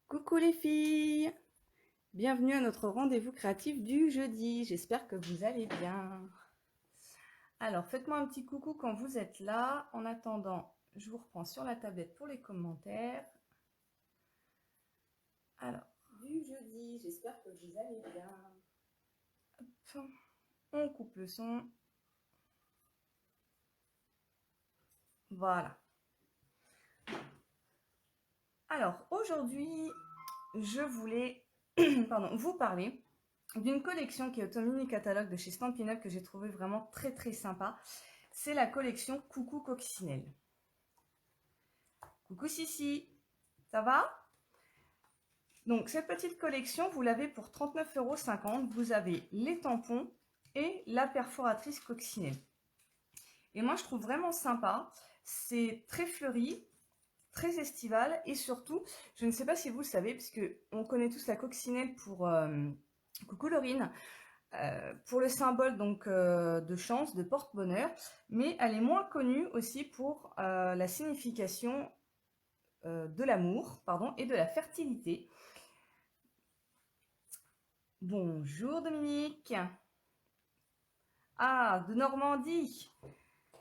Coucou les filles, bienvenue à notre rendez-vous créatif du jeudi. J'espère que vous allez bien. Alors, faites-moi un petit coucou quand vous êtes là. En attendant, je vous reprends sur la tablette pour les commentaires. Alors, du jeudi, j'espère que vous allez bien. Hop, on coupe le son. Voilà. Alors, aujourd'hui, je voulais vous parler d'une collection qui est au mini catalogue de chez Stampin' Up que j'ai trouvé vraiment très sympa. C'est la collection Coucou Coccinelle. Coucou Sissi, ça va? Donc cette petite collection, vous l'avez pour 39,50 €. Vous avez les tampons et la perforatrice coccinelle. Et moi je trouve vraiment sympa, c'est très fleuri, très estival et surtout, je ne sais pas si vous le savez, puisque on connaît tous la coccinelle pour Coucou Laurine, pour le symbole donc de chance, de porte-bonheur, mais elle est moins connue aussi pour la signification de l'amour, pardon, et de la fertilité. Bonjour Dominique. Ah, de Normandie.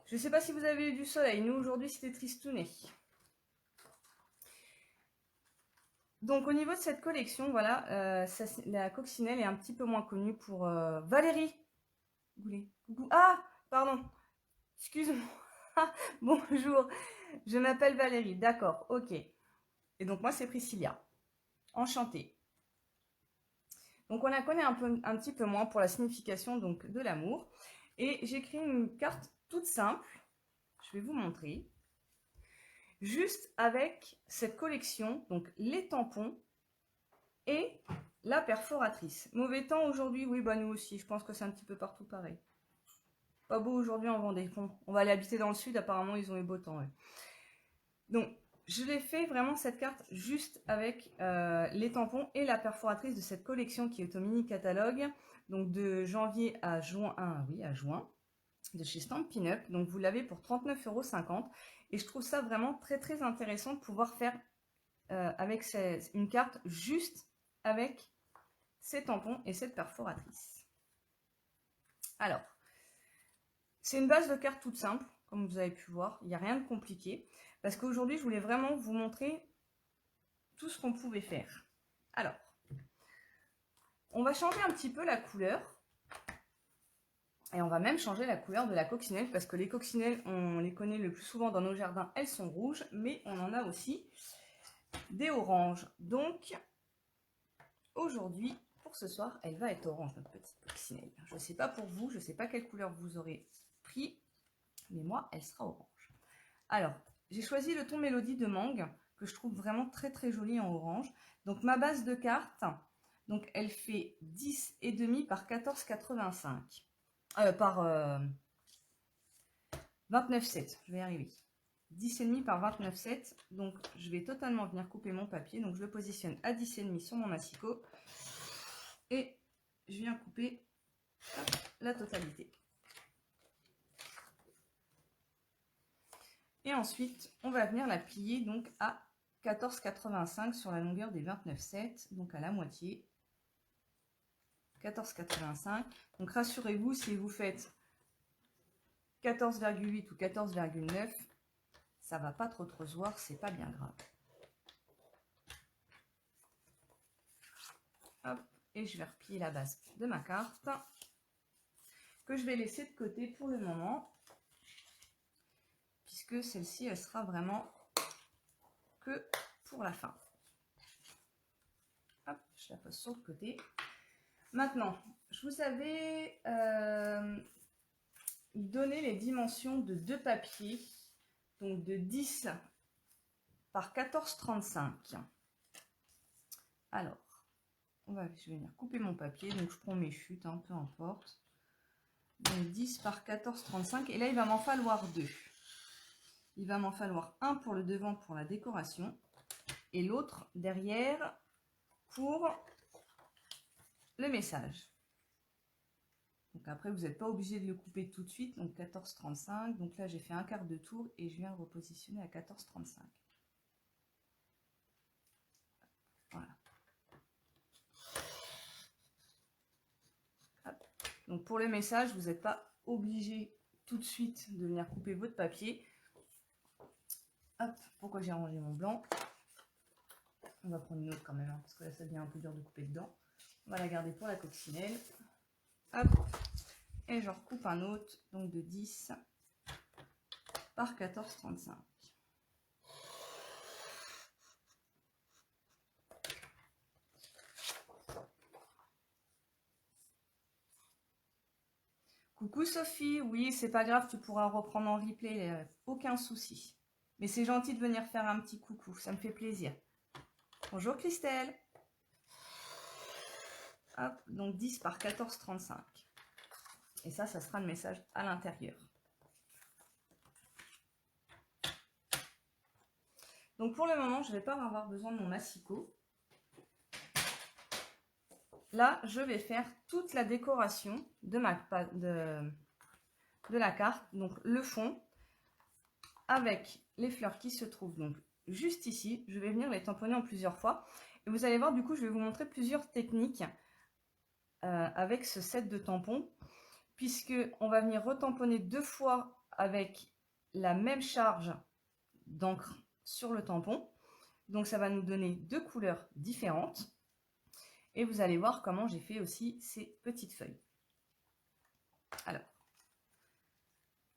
Je ne sais pas si vous avez eu du soleil. Nous, aujourd'hui, c'était tristouné. Donc, au niveau de cette collection, voilà, la coccinelle est un petit peu moins connue pour Valérie. Goulet. Coucou. Ah, pardon. Excuse-moi. Bonjour. Je m'appelle Valérie. D'accord, ok. Et donc, moi, c'est Priscilla. Enchantée. Donc, on la connaît un petit peu moins pour la signification donc, de l'amour. Et j'ai créé une carte toute simple. Je vais vous montrer. Juste avec cette collection, donc les tampons et la perforatrice. Mauvais temps aujourd'hui, oui, bah nous aussi. Je pense que c'est un petit peu partout pareil. Pas beau aujourd'hui en Vendée. Bon, on va aller habiter dans le sud. Apparemment, ils ont eu beau temps. Ouais. Donc, je l'ai fait vraiment cette carte juste avec les tampons et la perforatrice de cette collection qui est au mini catalogue. Donc, de janvier à juin. Ah oui, à juin. De chez Stampin' Up. Donc, vous l'avez pour 39,50 €. Et je trouve ça vraiment très intéressant de pouvoir faire avec une carte juste avec ces tampons et cette perforatrice. Alors, c'est une base de carte toute simple, comme vous avez pu voir. Il n'y a rien de compliqué. Parce qu'aujourd'hui, je voulais vraiment vous montrer tout ce qu'on pouvait faire. Alors, on va changer un petit peu la couleur. Et on va même changer la couleur de la coccinelle. Parce que les coccinelles, on les connaît le plus souvent dans nos jardins. Elles sont rouges. Mais on en a aussi des oranges. Donc, aujourd'hui, pour ce soir, elle va être orange, notre petite coccinelle. Je ne sais pas pour vous, je ne sais pas quelle couleur vous aurez pris, mais moi, elle sera orange. Alors, j'ai choisi le ton Mélodie de Mangue, que je trouve vraiment très joli en orange. Donc, ma base de carte, donc elle fait 10,5 par 14,85. Par 29,7, je vais y arriver. 10,5 par 29,7, donc je vais totalement venir couper mon papier. Donc, je le positionne à 10,5 sur mon massicot. Et je viens couper la totalité. Et ensuite, on va venir la plier donc à 14,85 sur la longueur des 29,7, donc à la moitié. 14,85. Donc rassurez-vous, si vous faites 14,8 ou 14,9, ça va pas trop se voir, c'est pas bien grave. Hop, et je vais replier la base de ma carte, que je vais laisser de côté pour le moment, puisque celle-ci, elle sera vraiment que pour la fin. Hop, je la pose sur le côté. Maintenant, je vous avais donné les dimensions de deux papiers, donc de 10 par 14,35. Alors, je vais venir couper mon papier, donc je prends mes chutes, peu importe. Donc 10 par 14,35, et là il va m'en falloir deux. Il va m'en falloir un pour le devant pour la décoration, et l'autre derrière pour le message. Donc après, vous n'êtes pas obligé de le couper tout de suite. Donc 14,35. Donc là, j'ai fait un quart de tour et je viens le repositionner à 14,35. Voilà. Donc pour le message, vous n'êtes pas obligé tout de suite de venir couper votre papier. Hop, pourquoi j'ai rangé mon blanc? On va prendre une autre quand même, hein, parce que là ça devient un peu dur de couper dedans. On va la garder pour la coccinelle. Hop, et je recoupe un autre, donc de 10 par 14,35. Coucou Sophie, oui, c'est pas grave, tu pourras reprendre en replay, aucun souci. Mais c'est gentil de venir faire un petit coucou, ça me fait plaisir. Bonjour Christelle. Hop, donc 10 par 14,35. Et ça sera le message à l'intérieur. Donc pour le moment, je ne vais pas avoir besoin de mon massicot. Là, je vais faire toute la décoration de la carte. Donc le fond avec les fleurs qui se trouvent donc juste ici. Je vais venir les tamponner en plusieurs fois. Et vous allez voir, du coup, je vais vous montrer plusieurs techniques avec ce set de tampons. Puisque on va venir retamponner 2 fois avec la même charge d'encre sur le tampon. Donc ça va nous donner 2 couleurs différentes. Et vous allez voir comment j'ai fait aussi ces petites feuilles. Alors,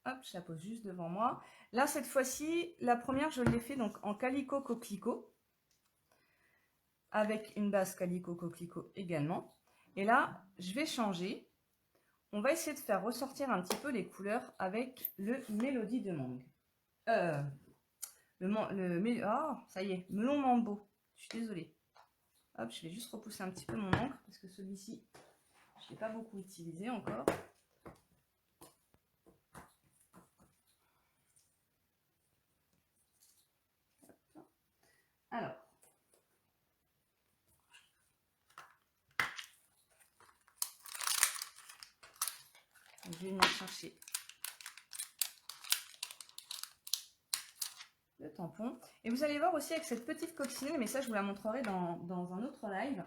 hop, je la pose juste devant moi. Là, cette fois-ci, la première, je l'ai fait donc en calico coquelicot. Avec une base calico coquelicot également. Et là, je vais changer. On va essayer de faire ressortir un petit peu les couleurs avec le Mélodie de Mangue. Ça y est, melon mambo. Je suis désolée. Hop, je vais juste repousser un petit peu mon encre parce que celui-ci, je ne l'ai pas beaucoup utilisé encore. Alors, je vais venir chercher le tampon. Et vous allez voir aussi avec cette petite coccinelle, mais ça je vous la montrerai dans un autre live,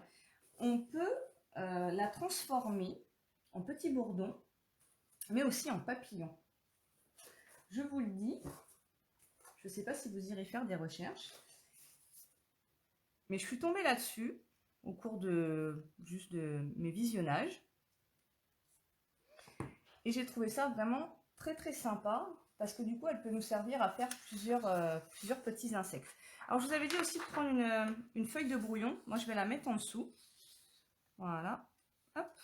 on peut la transformer en petit bourdon, mais aussi en papillon. Je vous le dis, je ne sais pas si vous irez faire des recherches, mais je suis tombée là-dessus au cours de mes visionnages. Et j'ai trouvé ça vraiment très très sympa parce que du coup elle peut nous servir à faire plusieurs petits insectes. Alors je vous avais dit aussi de prendre une feuille de brouillon. Moi je vais la mettre en dessous. Voilà. Hop.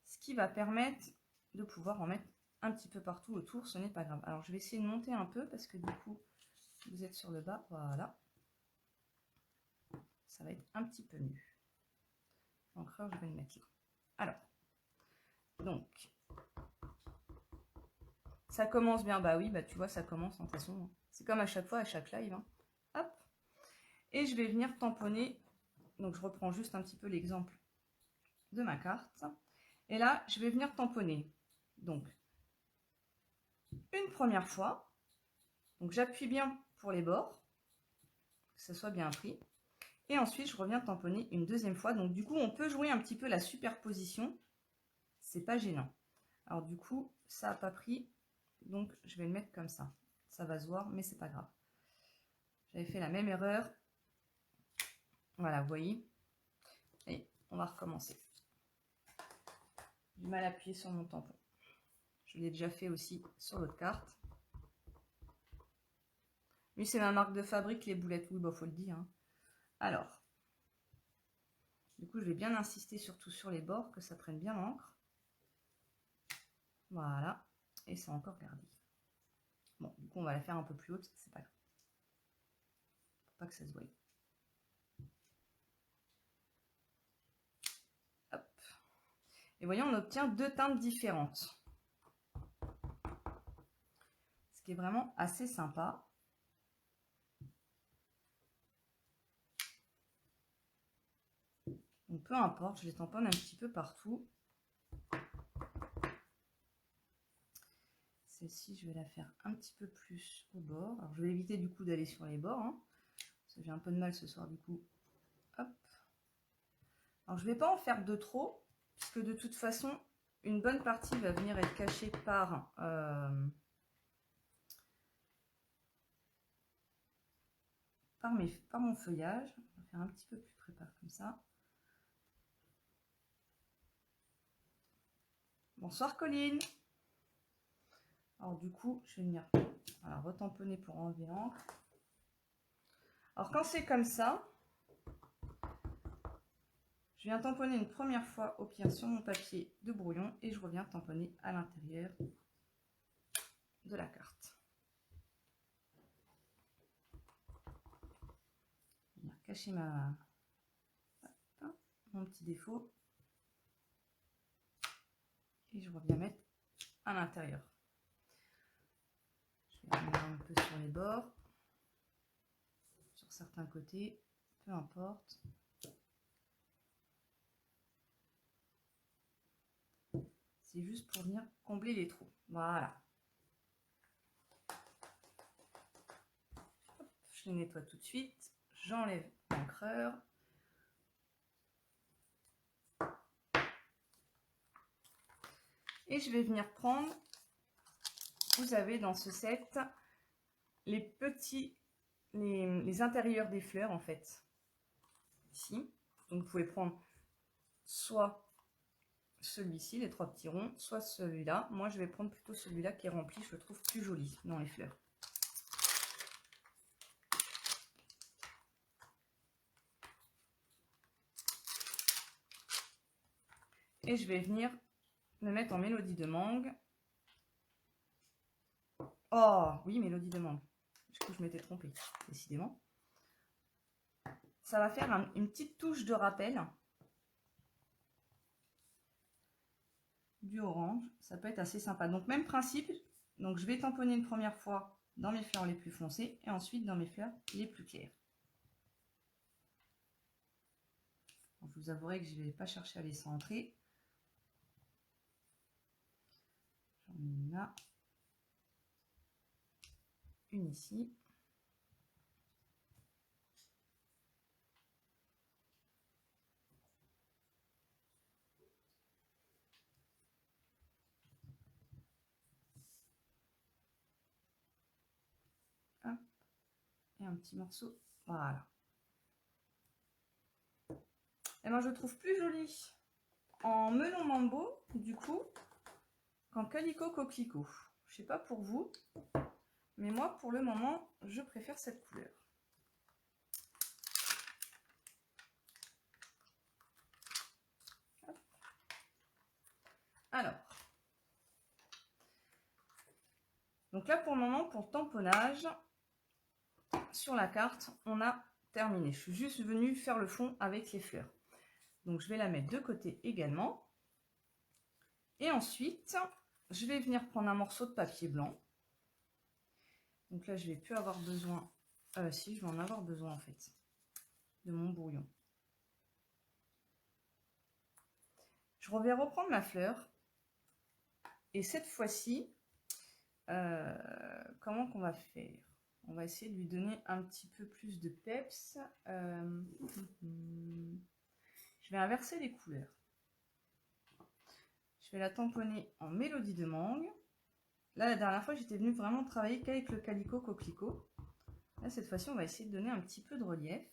Ce qui va permettre de pouvoir en mettre un petit peu partout autour, ce n'est pas grave. Alors je vais essayer de monter un peu parce que du coup vous êtes sur le bas. Voilà. Ça va être un petit peu mieux. L'encreur je vais le mettre là. Alors. Donc, ça commence bien. Bah oui, bah tu vois, ça commence en toute façon. C'est comme à chaque fois, à chaque live. Hein. Hop. Et je vais venir tamponner. Donc, je reprends juste un petit peu l'exemple de ma carte. Et là, je vais venir tamponner. Donc, une première fois. Donc, j'appuie bien pour les bords. Que ça soit bien pris. Et ensuite, je reviens tamponner une deuxième fois. Donc, du coup, on peut jouer un petit peu la superposition. C'est pas gênant. Alors, du coup, ça n'a pas pris. Donc, je vais le mettre comme ça. Ça va se voir, mais c'est pas grave. J'avais fait la même erreur. Voilà, vous voyez. Et on va recommencer. J'ai du mal à appuyer sur mon tampon. Je l'ai déjà fait aussi sur l'autre carte. Lui, c'est ma marque de fabrique, les boulettes. Oui, bah, faut le dire. Hein. Alors, du coup, je vais bien insister surtout sur les bords, que ça prenne bien l'encre. Voilà. Et c'est encore gardé. Bon, du coup, on va la faire un peu plus haute, c'est pas grave. Faut pas que ça se voie. Hop. Et voyez, on obtient 2 teintes différentes. Ce qui est vraiment assez sympa. Donc, peu importe, je les tamponne un petit peu partout. Celle-ci, je vais la faire un petit peu plus au bord. Alors, je vais éviter du coup d'aller sur les bords. Hein, parce que j'ai un peu de mal ce soir du coup. Hop. Alors, je ne vais pas en faire de trop. puisque de toute façon, une bonne partie va venir être cachée par mon feuillage. On va faire un petit peu plus prépare comme ça. Bonsoir Colline. Alors du coup, je vais venir retamponner pour enlever l'encre. Alors quand c'est comme ça, je viens tamponner une première fois au pire sur mon papier de brouillon et je reviens tamponner à l'intérieur de la carte. Je vais venir cacher mon petit défaut et je reviens mettre à l'intérieur. Je vais revenir un peu sur les bords, sur certains côtés, peu importe. C'est juste pour venir combler les trous. Voilà. Hop, je les nettoie tout de suite. J'enlève l'encreur. Et je vais venir prendre, vous avez dans ce set, les petits, les intérieurs des fleurs en fait. Ici. Donc vous pouvez prendre soit celui-ci, les 3 petits ronds, soit celui-là. Moi je vais prendre plutôt celui-là qui est rempli, je le trouve plus joli dans les fleurs. Et je vais venir me mettre en mélodie de mangue. Oh oui, mélodie de mangue. Du coup je m'étais trompée, décidément. Ça va faire une petite touche de rappel. Du orange, ça peut être assez sympa. Donc même principe, donc je vais tamponner une première fois dans mes fleurs les plus foncées et ensuite dans mes fleurs les plus claires. Donc, je vous avouerai que je ne vais pas chercher à les centrer. J'en ai une là, une ici. Hop. Et un petit morceau, voilà. Et ben je trouve plus joli en melon mambo du coup qu'en calico coquelicot. Je sais pas pour vous, mais moi pour le moment je préfère cette couleur. Hop. Alors, donc là pour le moment pour le tamponnage sur la carte on a terminé. Je suis juste venue faire le fond avec les fleurs. Donc je vais la mettre de côté également. Et ensuite, je vais venir prendre un morceau de papier blanc. Donc là, je vais plus avoir besoin... si, je vais en avoir besoin en fait, de mon brouillon. Je vais reprendre ma fleur. Et cette fois-ci, comment qu'on va faire? On va essayer de lui donner un petit peu plus de peps. Je vais inverser les couleurs. Je vais la tamponner en mélodie de mangue. Là, la dernière fois, j'étais venue vraiment travailler qu'avec le calico coquelicot. Là, cette fois-ci, on va essayer de donner un petit peu de relief.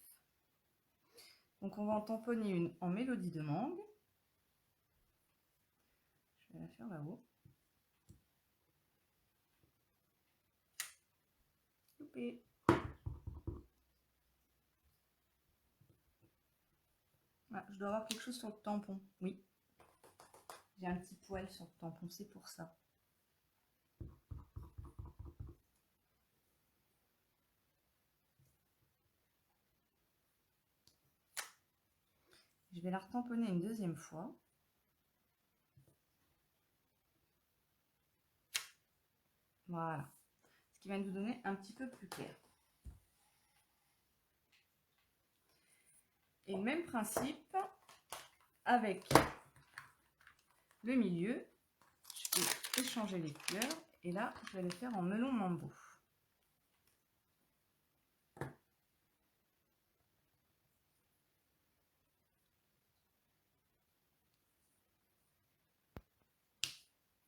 Donc, on va en tamponner une en mélodie de mangue. Je vais la faire là-haut. Loupé. Ah, je dois avoir quelque chose sur le tampon. Oui. J'ai un petit poil sur le tampon, c'est pour ça. Je vais la retamponner une deuxième fois. Voilà. Ce qui va nous donner un petit peu plus clair. Et même principe avec le milieu. Je vais échanger les couleurs. Et là, je vais le faire en melon mambo.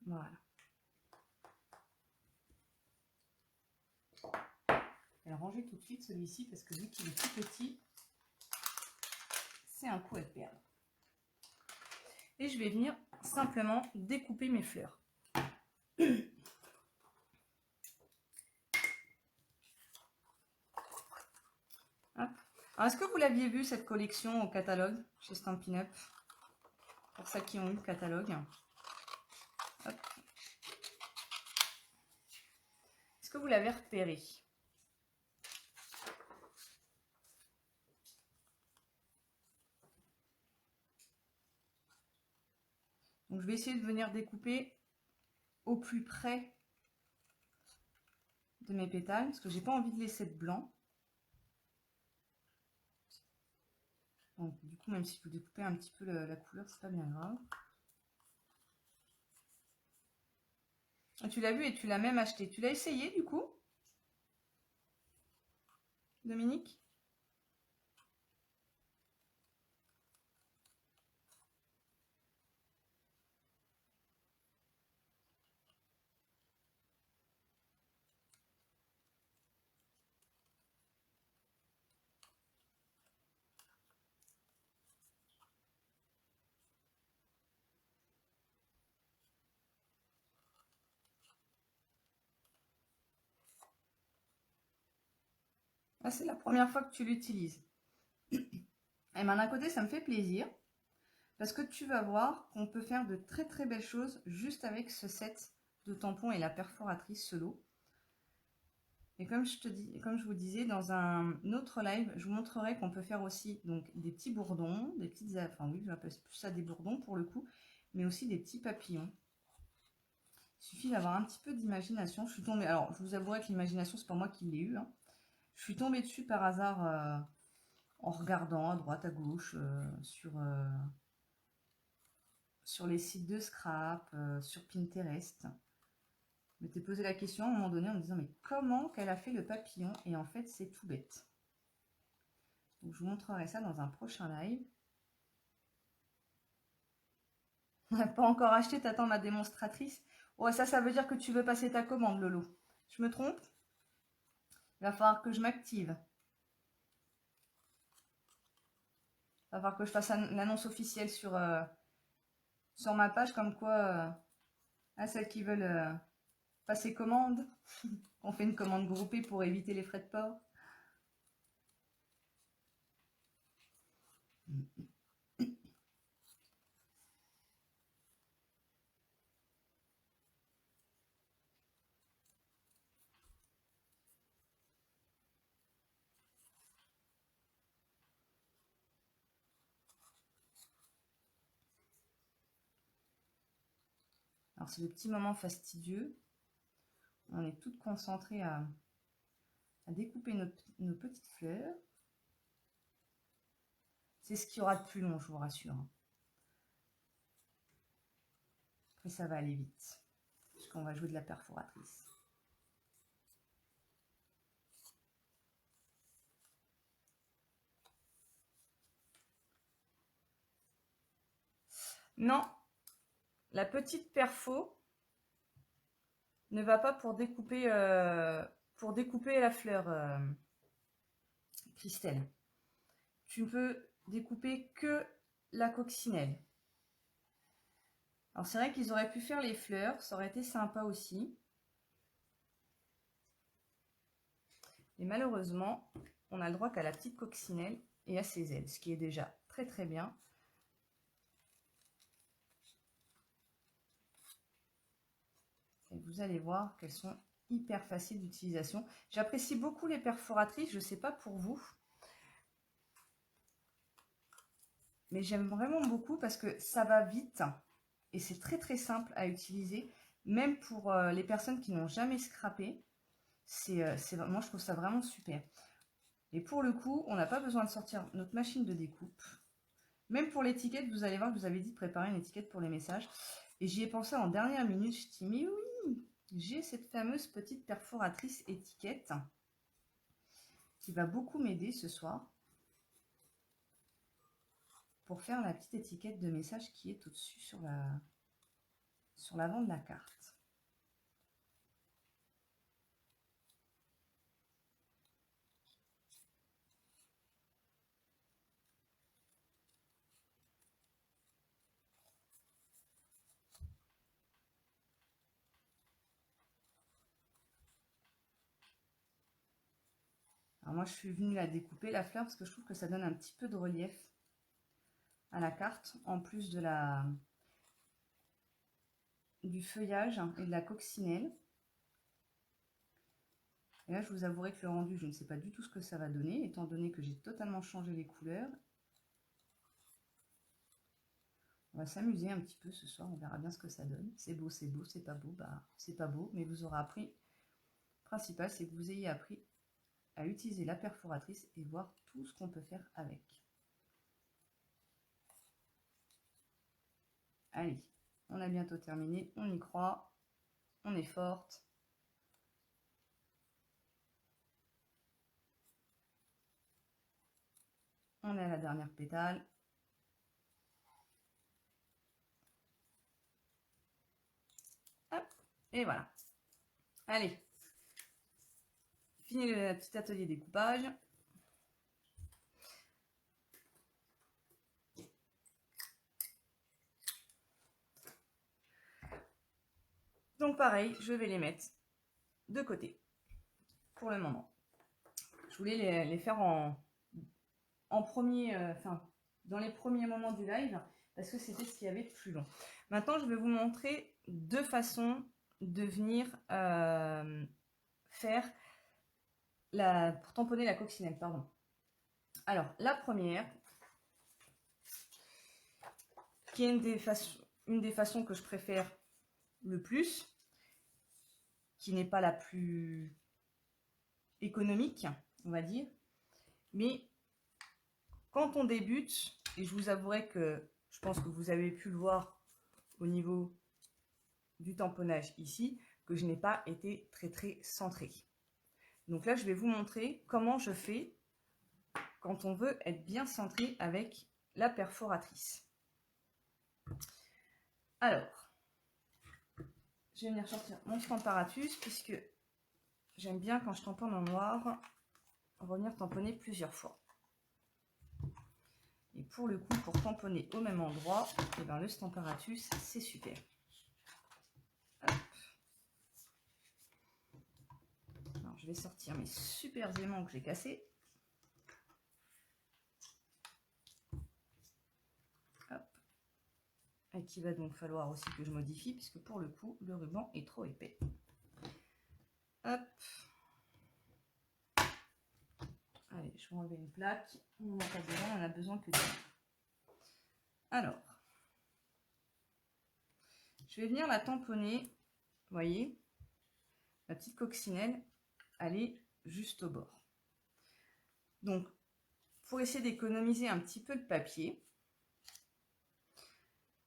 Voilà. Je vais le ranger tout de suite celui-ci parce que vu qu'il est tout petit, c'est un coup à perdre. Et je vais venir simplement découper mes fleurs. Alors, est-ce que vous l'aviez vu cette collection au catalogue chez Stampin' Up? Pour ceux qui ont eu le catalogue. Hop. Est-ce que vous l'avez repéré? Donc, je vais essayer de venir découper au plus près de mes pétales parce que j'ai pas envie de laisser de blanc. Donc, du coup, même si vous découpez un petit peu la couleur, c'est pas bien grave. Ah, tu l'as vu et tu l'as même acheté. Tu l'as essayé du coup, Dominique? Ah, c'est la première fois que tu l'utilises. Et ben d'un côté, ça me fait plaisir. Parce que tu vas voir qu'on peut faire de très très belles choses juste avec ce set de tampons et la perforatrice solo. Et comme je vous disais, dans un autre live, je vous montrerai qu'on peut faire aussi donc, des petits bourdons, des petites... Enfin oui, j'appelle plus ça des bourdons pour le coup, mais aussi des petits papillons. Il suffit d'avoir un petit peu d'imagination. Je suis tombée... Alors, je vous avouerai que l'imagination, c'est pas moi qui l'ai eu. Hein. Je suis tombée dessus par hasard en regardant à droite, à gauche, sur les sites de scrap, sur Pinterest. Je m'étais posé la question à un moment donné en me disant mais comment qu'elle a fait le papillon? Et en fait c'est tout bête. Donc je vous montrerai ça dans un prochain live. On n'a pas encore acheté, t'attends ma démonstratrice. Ouais, ça veut dire que tu veux passer ta commande, Lolo. Je me trompe? Il va falloir que je m'active. Il va falloir que je fasse l'annonce officielle sur ma page comme quoi à celles qui veulent passer commande, on fait une commande groupée pour éviter les frais de port. Alors c'est le petit moment fastidieux. On est toutes concentrées à découper nos petites fleurs. C'est ce qu'il y aura de plus long, je vous rassure. Après, ça va aller vite, puisqu'on va jouer de la perforatrice. Non, la petite perfo ne va pas pour découper la fleur, Christelle. Tu peux découper que la coccinelle. Alors c'est vrai qu'ils auraient pu faire les fleurs, ça aurait été sympa aussi. Et malheureusement, on a le droit qu'à la petite coccinelle et à ses ailes, ce qui est déjà très très bien. Et vous allez voir qu'elles sont hyper faciles d'utilisation. J'apprécie beaucoup les perforatrices, je ne sais pas pour vous. Mais j'aime vraiment beaucoup parce que ça va vite et c'est très très simple à utiliser. Même pour les personnes qui n'ont jamais scrappé, moi je trouve ça vraiment super. Et pour le coup, on n'a pas besoin de sortir notre machine de découpe. Même pour l'étiquette, vous allez voir que vous avez dit de préparer une étiquette pour les messages. Et j'y ai pensé en dernière minute, je me suis dit, mais oui, j'ai cette fameuse petite perforatrice étiquette qui va beaucoup m'aider ce soir pour faire la petite étiquette de message qui est au-dessus sur la... sur l'avant de la carte. Alors moi, je suis venue la découper, la fleur, parce que je trouve que ça donne un petit peu de relief à la carte, en plus de du feuillage et de la coccinelle. Et là, je vous avouerai que le rendu, je ne sais pas du tout ce que ça va donner, étant donné que j'ai totalement changé les couleurs. On va s'amuser un petit peu ce soir, on verra bien ce que ça donne. C'est beau, c'est beau, c'est pas beau, bah c'est pas beau, mais vous aurez appris. Le principal, c'est que vous ayez appris à utiliser la perforatrice et voir tout ce qu'on peut faire avec. Allez, on a bientôt terminé, on y croit, on est forte. On est à la dernière pétale. Hop, et voilà. Allez, fini le petit atelier découpage. Donc pareil, je vais les mettre de côté pour le moment. Je voulais les faire en premier, dans les premiers moments du live, parce que c'était ce qu'il y avait de plus long. Maintenant, je vais vous montrer deux façons de venir faire pour tamponner la coccinelle, pardon. Alors, la première, qui est une des façons que je préfère le plus, qui n'est pas la plus économique, on va dire, mais quand on débute, et je vous avouerai que je pense que vous avez pu le voir au niveau du tamponnage ici, que je n'ai pas été très centrée. Donc là, je vais vous montrer comment je fais quand on veut être bien centré avec la perforatrice. Alors, je vais venir sortir mon Stamparatus, puisque j'aime bien quand je tamponne en noir, revenir tamponner plusieurs fois. Et pour le coup, pour tamponner au même endroit, et ben le Stamparatus, c'est super. Alors, je vais sortir mes super aimants que j'ai cassés. Hop. Et qu'il va donc falloir aussi que je modifie, puisque pour le coup, le ruban est trop épais. Hop. Allez, je vais enlever une plaque. On n'en a pas besoin, on en a besoin que d'une. Alors, je vais venir la tamponner. Vous voyez, la petite coccinelle, elle est juste au bord. Donc, pour essayer d'économiser un petit peu de papier,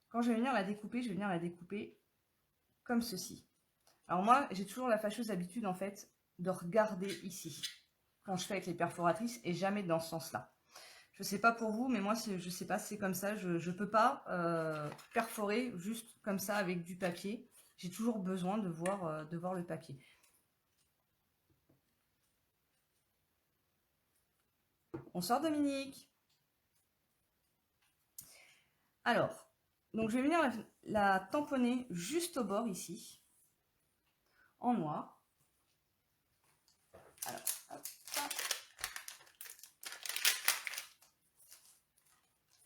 quand je vais venir la découper, je vais venir la découper comme ceci. Alors moi, j'ai toujours la fâcheuse habitude, en fait, de regarder ici, quand je fais avec les perforatrices, et jamais dans ce sens-là. Je sais pas pour vous, mais moi, je sais pas, c'est comme ça. Je peux pas perforer juste comme ça avec du papier. J'ai toujours besoin de voir le papier. Bonsoir Dominique. Alors, donc je vais venir la tamponner juste au bord ici, en noir. Alors, hop, hop.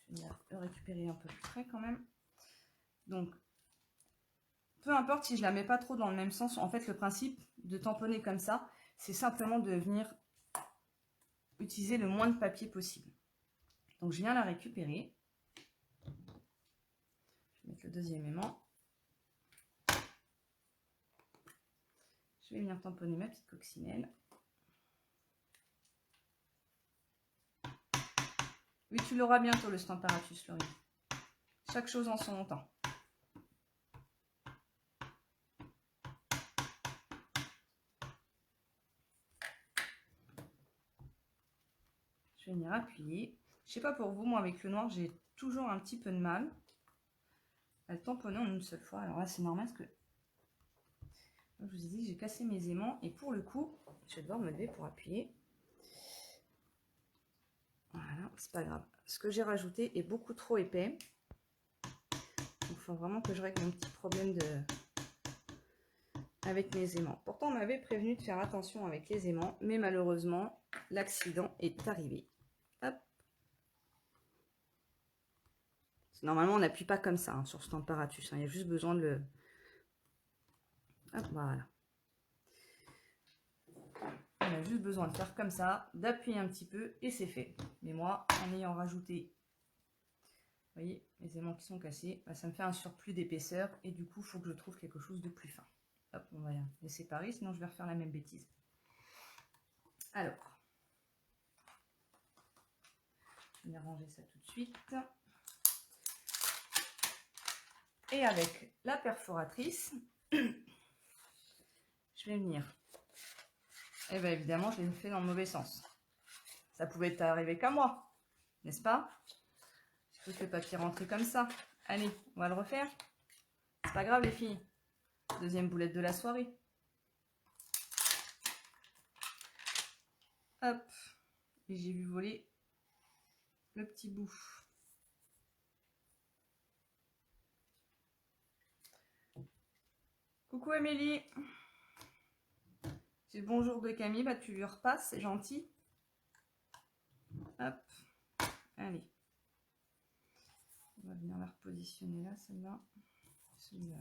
Je vais venir le récupérer un peu plus près quand même. Donc, peu importe si je la mets pas trop dans le même sens, en fait le principe de tamponner comme ça, c'est simplement de venir utiliser le moins de papier possible. Donc je viens la récupérer. Je vais mettre le deuxième aimant. Je vais venir tamponner ma petite coccinelle. Oui, tu l'auras bientôt le Stamparatus, Laurie. Chaque chose en son temps. Je vais venir appuyer. Je sais pas pour vous, moi avec le noir, j'ai toujours un petit peu de mal à le tamponner en une seule fois. Alors là, c'est normal parce que je vous ai dit, j'ai cassé mes aimants et pour le coup, je vais devoir me lever pour appuyer. Voilà, c'est pas grave. Ce que j'ai rajouté est beaucoup trop épais. Il faut vraiment que je règle mon petit problème avec mes aimants. Pourtant, on m'avait prévenu de faire attention avec les aimants, mais malheureusement, l'accident est arrivé. Hop. Normalement, on n'appuie pas comme ça sur ce température. Il y a juste besoin de le... Hop, voilà. On a juste besoin de faire comme ça, d'appuyer un petit peu et c'est fait. Mais moi, en ayant rajouté, vous voyez, les aimants qui sont cassés, bah, ça me fait un surplus d'épaisseur et du coup, il faut que je trouve quelque chose de plus fin. Hop, on va les séparer, sinon je vais refaire la même bêtise. Alors, je vais ranger ça tout de suite. Et avec la perforatrice, je vais venir. Et bien évidemment, je l'ai fait dans le mauvais sens. Ça pouvait t'arriver qu'à moi, n'est-ce pas? Je peux le papier rentrer comme ça. Allez, on va le refaire. C'est pas grave les filles. Deuxième boulette de la soirée. Hop. Et j'ai vu voler le petit bout. Coucou Amélie. C'est le bonjour de Camille, bah tu lui repasses, c'est gentil. Hop. Allez. On va venir la repositionner là, celle-là. Celui-là.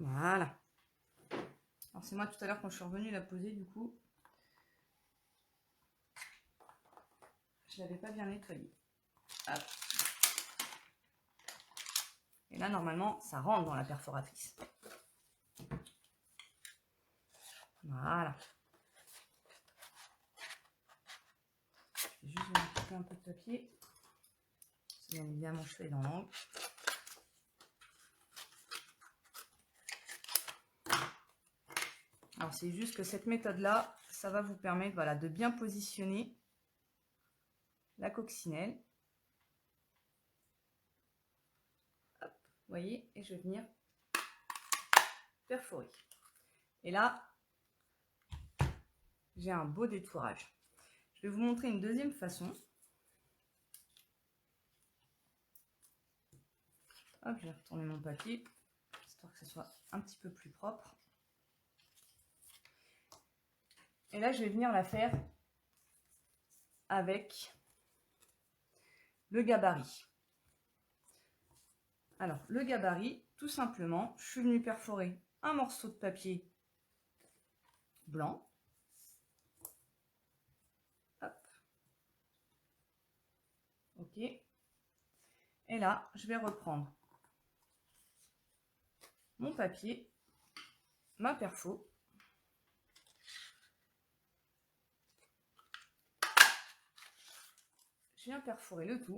Voilà. Alors c'est moi tout à l'heure quand je suis revenue la poser du coup. Je l'avais pas bien nettoyée. Hop. Et là normalement ça rentre dans la perforatrice. Voilà. Je vais juste couper un peu de papier. Bien évidemment je fais dans l'angle. Alors c'est juste que cette méthode-là, ça va vous permettre voilà, de bien positionner la coccinelle. Hop, vous voyez, et je vais venir perforer. Et là, j'ai un beau détourage. Je vais vous montrer une deuxième façon. Hop, je vais retourner mon papier, histoire que ce soit un petit peu plus propre. Et là, je vais venir la faire avec le gabarit. Alors, le gabarit, tout simplement, je suis venue perforer un morceau de papier blanc. Hop. OK. Et là, je vais reprendre mon papier, ma perfo. Je viens perforer le tout.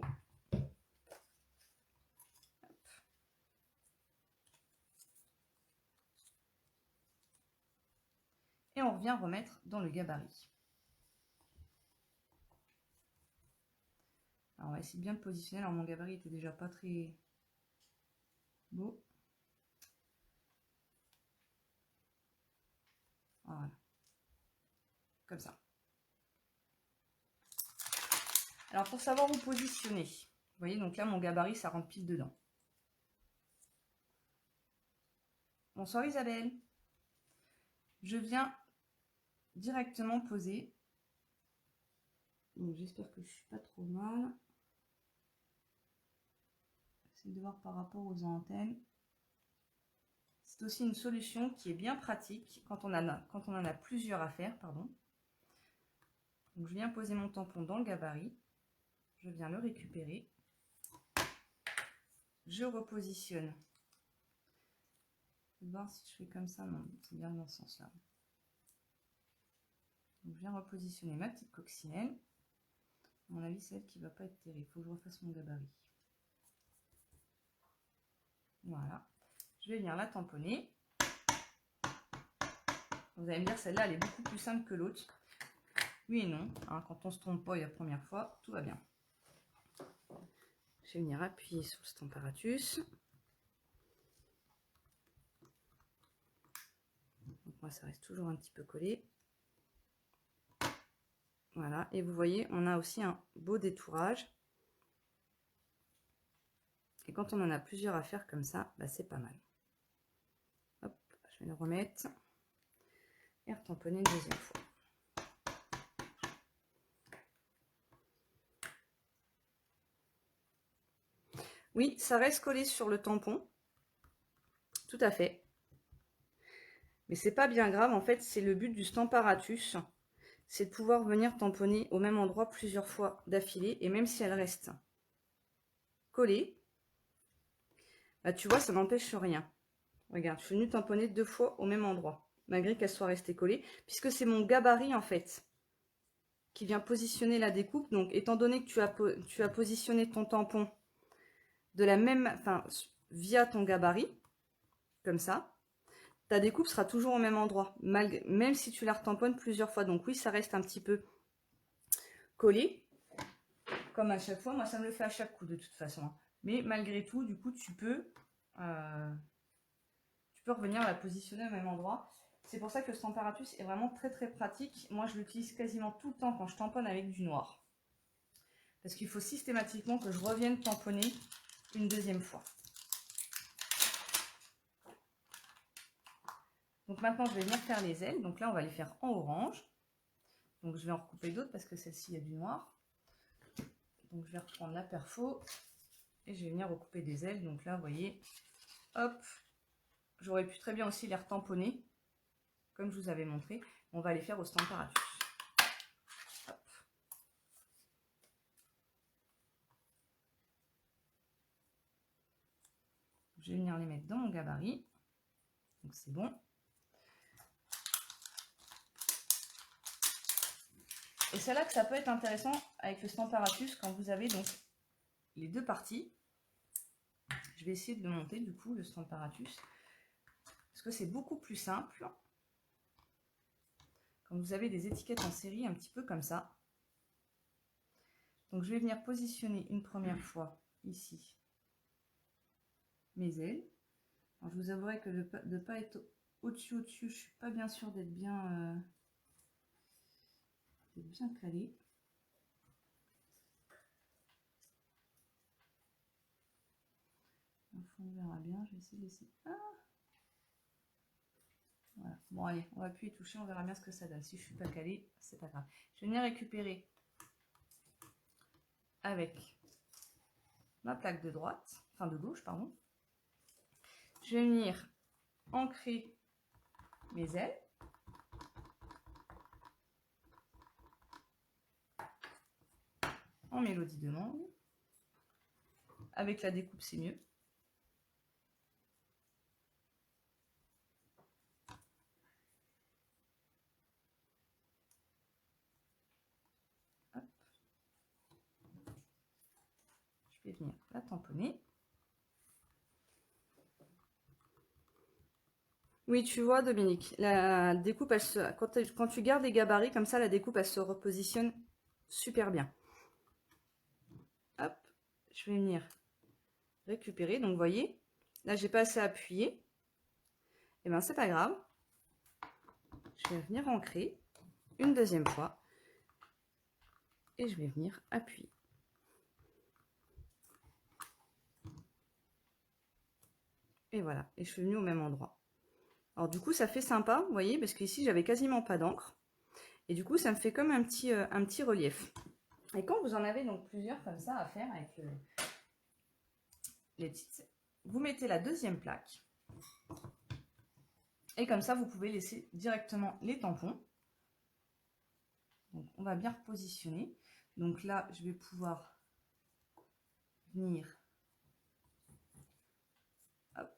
Et on revient remettre dans le gabarit. Alors on va essayer de bien le positionner. Alors mon gabarit était déjà pas très beau. Voilà. Comme ça. Alors pour savoir où positionner, vous voyez, donc là mon gabarit ça rentre pile dedans. Bonsoir Isabelle. Je viens directement poser. Donc j'espère que je suis pas trop mal. J'essaie de voir par rapport aux antennes. C'est aussi une solution qui est bien pratique quand on en a plusieurs à faire, pardon. Donc je viens poser mon tampon dans le gabarit. Je viens le récupérer. Je repositionne. Je vais voir si je fais comme ça. Non, c'est bien dans ce sens-là. Donc je viens repositionner ma petite coccinelle. À mon avis, c'est elle qui va pas être terrible. Il faut que je refasse mon gabarit. Voilà. Je vais venir la tamponner. Vous allez me dire, celle-là, elle est beaucoup plus simple que l'autre. Oui et non. Hein, quand on ne se trompe pas la première fois, tout va bien. Je vais venir appuyer sur le Stamparatus. Donc moi, ça reste toujours un petit peu collé. Voilà. Et vous voyez, on a aussi un beau détourage. Et quand on en a plusieurs à faire comme ça, bah, c'est pas mal. Hop, je vais le remettre. Et retamponner une deuxième fois. Oui, ça reste collé sur le tampon. Tout à fait. Mais c'est pas bien grave, en fait, c'est le but du Stamparatus. C'est de pouvoir venir tamponner au même endroit plusieurs fois d'affilée. Et même si elle reste collée, bah, tu vois, ça n'empêche rien. Regarde, je suis venue tamponner 2 fois au même endroit, malgré qu'elle soit restée collée, puisque c'est mon gabarit, en fait, qui vient positionner la découpe. Donc, étant donné que tu as positionné ton tampon de la même, enfin, via ton gabarit, comme ça, ta découpe sera toujours au même endroit, même si tu la retamponnes plusieurs fois. Donc oui, ça reste un petit peu collé, comme à chaque fois. Moi, ça me le fait à chaque coup, de toute façon. Mais malgré tout, du coup, tu peux revenir la positionner au même endroit. C'est pour ça que le Stamparatus est vraiment très très pratique. Moi, je l'utilise quasiment tout le temps quand je tamponne avec du noir. Parce qu'il faut systématiquement que je revienne tamponner une deuxième fois. Donc maintenant, je vais venir faire les ailes. Donc là, on va les faire en orange. Donc je vais en recouper d'autres parce que celle-ci, il y a du noir. Donc je vais reprendre la perfo et je vais venir recouper des ailes. Donc là, vous voyez, hop, j'aurais pu très bien aussi les retamponner, comme je vous avais montré. On va les faire au Stamparatus. Hop. Je vais venir les mettre dans mon gabarit. Donc c'est bon. Et c'est là que ça peut être intéressant avec le Stamparatus quand vous avez donc les deux parties. Je vais essayer de le monter du coup, le Stamparatus, parce que c'est beaucoup plus simple quand vous avez des étiquettes en série un petit peu comme ça. Donc je vais venir positionner une première fois ici mes ailes. Alors, je vous avouerai que de ne pas être au-dessus, je ne suis pas bien sûre d'être bien calée. Enfin, on verra bien, je vais essayer de laisser. Ah, voilà. Bon allez, on va plus y toucher, on verra bien ce que ça donne. Si je suis pas calée, c'est pas grave. Je vais venir récupérer avec ma plaque de droite, enfin de gauche, pardon. Je vais venir ancrer mes ailes. En mélodie de mangue. Avec la découpe, c'est mieux. Hop. Je vais venir la tamponner. Oui, tu vois, Dominique, la découpe, quand tu gardes les gabarits comme ça, la découpe, elle se repositionne super bien. Hop, je vais venir récupérer. Donc, vous voyez, là, j'ai pas assez appuyé. Et bien, c'est pas grave. Je vais venir ancrer une deuxième fois. Et je vais venir appuyer. Et voilà, et je suis venue au même endroit. Alors du coup, ça fait sympa, vous voyez, parce qu'ici, j'avais quasiment pas d'encre. Et du coup, ça me fait comme un petit relief. Et quand vous en avez donc plusieurs comme ça à faire avec les petites, vous mettez la deuxième plaque. Et comme ça, vous pouvez laisser directement les tampons. Donc, on va bien repositionner. Donc là, je vais pouvoir venir hop,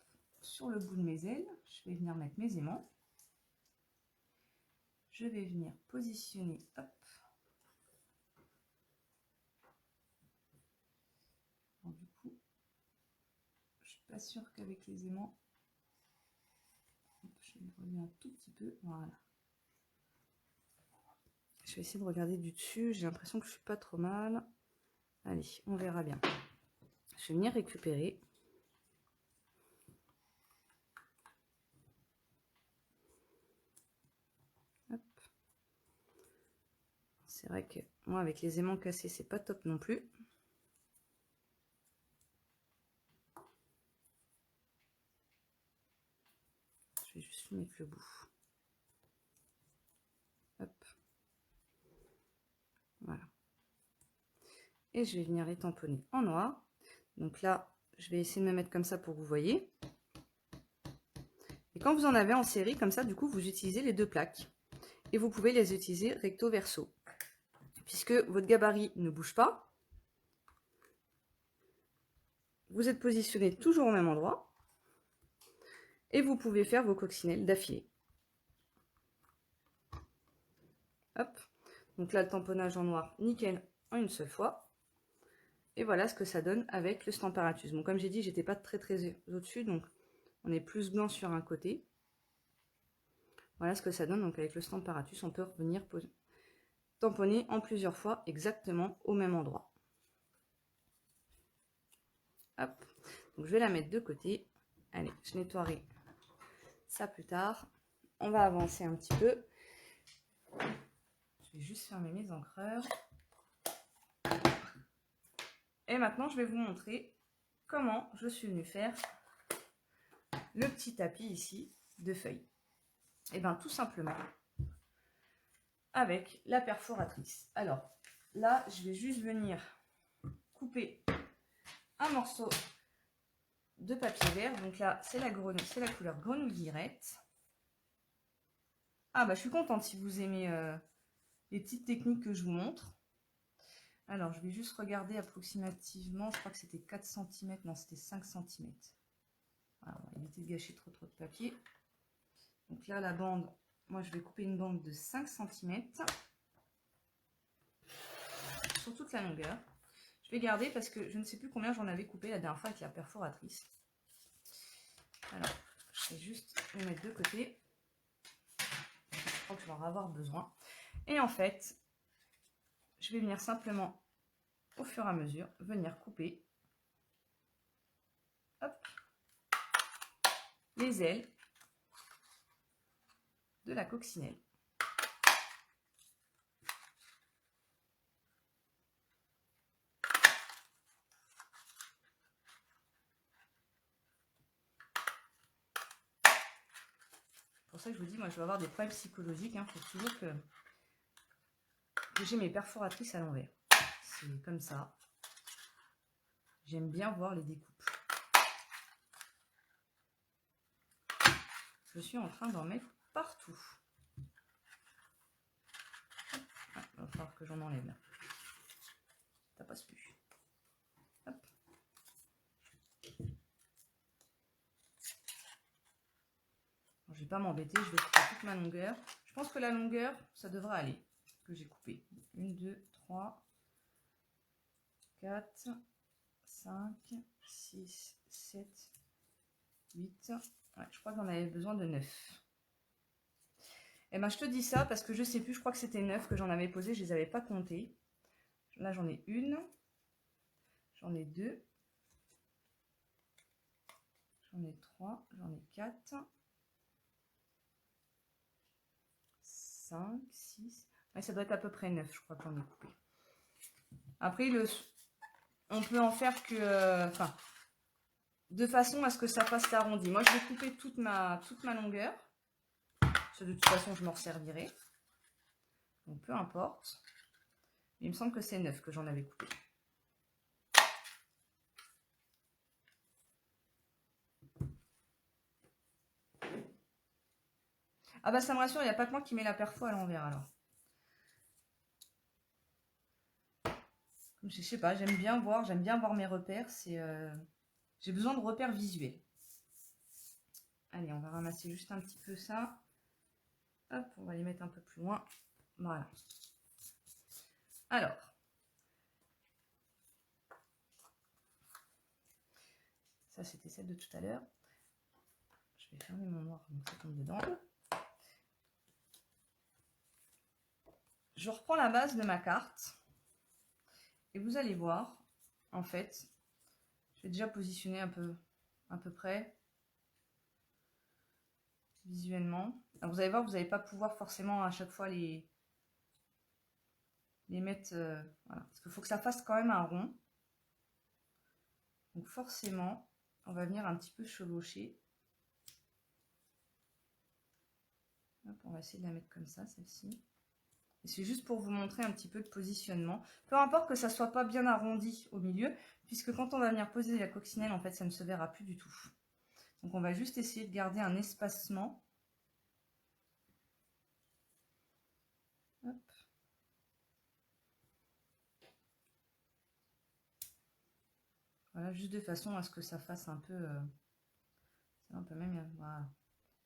sur le bout de mes ailes. Je vais venir mettre mes aimants. Je vais venir positionner hop, Pas sûr qu'avec les aimants, je vais le relever un tout petit peu, voilà. Je vais essayer de regarder du dessus, j'ai l'impression que je suis pas trop mal. Allez, on verra bien. Je vais venir récupérer. C'est vrai que moi, avec les aimants cassés, c'est pas top non plus. Je vais juste mettre le bout. Hop. Voilà. Et je vais venir les tamponner en noir. Donc là, je vais essayer de me mettre comme ça pour que vous voyez. Et quand vous en avez en série, comme ça, du coup, vous utilisez les deux plaques. Et vous pouvez les utiliser recto verso. Puisque votre gabarit ne bouge pas. Vous êtes positionné toujours au même endroit. Et vous pouvez faire vos coccinelles d'affilée. Hop. Donc là, le tamponnage en noir, nickel, en une seule fois. Et voilà ce que ça donne avec le Stamparatus. Bon, comme j'ai dit, j'étais pas très au-dessus, donc on est plus blanc sur un côté. Voilà ce que ça donne. Donc avec le Stamparatus, on peut revenir tamponner en plusieurs fois exactement au même endroit. Hop. Donc je vais la mettre de côté. Allez, je nettoierai ça plus tard. On va avancer un petit peu. Je vais juste fermer mes encreurs. Et maintenant, je vais vous montrer comment je suis venue faire le petit tapis ici de feuilles. Et bien tout simplement avec la perforatrice. Alors là, je vais juste venir couper un morceau de papier vert. Donc là, c'est la couleur grenouille guillerette. Ah bah je suis contente si vous aimez les petites techniques que je vous montre. Alors je vais juste regarder approximativement, je crois que c'était 4 cm, non c'était 5 cm. Alors, on va éviter de gâcher trop de papier. Donc là la bande, moi je vais couper une bande de 5 cm sur toute la longueur. Je vais garder parce que je ne sais plus combien j'en avais coupé la dernière fois avec la perforatrice. Alors, je vais juste le mettre de côté. Je crois que je vais en avoir besoin. Et en fait, je vais venir simplement, au fur et à mesure, venir couper hop, les ailes de la coccinelle. C'est pour ça que je vous dis, moi je vais avoir des problèmes psychologiques. Il faut toujours que j'ai mes perforatrices à l'envers. C'est comme ça. J'aime bien voir les découpes. Je suis en train d'en mettre partout. Ah, il va falloir que j'en enlève là. Ça passe plus. Hop. Je vais pas m'embêter, je vais couper toute ma longueur. Je pense que la longueur, ça devrait aller. Que j'ai coupé. 1, 2, 3, 4, 5, 6, 7, 8. Ouais, je crois qu'on avait besoin de 9. Et ben je te dis ça parce que je sais plus, je crois que c'était 9 que j'en avais posé, je les avais pas comptés. Là j'en ai une, j'en ai 2, j'en ai 3, j'en ai 4, 5, 6. Ouais, ça doit être à peu près 9, je crois qu'on est coupé. Après, on peut en faire que... de façon à ce que ça fasse l'arrondi. Moi, je vais couper toute ma longueur. Parce que de toute façon, je m'en resservirai. Donc, peu importe. Il me semble que c'est 9 que j'en avais coupé. Ah bah, ça me rassure, il n'y a pas que moi qui mets la perfo à l'envers, alors. Je sais pas, j'aime bien voir mes repères. J'ai besoin de repères visuels. Allez, on va ramasser juste un petit peu ça. Hop, on va les mettre un peu plus loin. Voilà. Alors, Ça, c'était celle de tout à l'heure. Je vais fermer mon noir, donc ça tombe dedans. Je reprends la base de ma carte. Et vous allez voir, en fait, je vais déjà positionner un peu, à peu près, visuellement. Alors vous allez voir, vous n'allez pas pouvoir forcément à chaque fois les mettre, voilà. Parce qu'il faut que ça fasse quand même un rond. Donc forcément, on va venir un petit peu chevaucher. Hop, on va essayer de la mettre comme ça, celle-ci. Et c'est juste pour vous montrer un petit peu de positionnement. Peu importe que ça soit pas bien arrondi au milieu, puisque quand on va venir poser la coccinelle, en fait, ça ne se verra plus du tout. Donc on va juste essayer de garder un espacement. Hop. Voilà, juste de façon à ce que ça fasse un peu... on peut même... Voilà,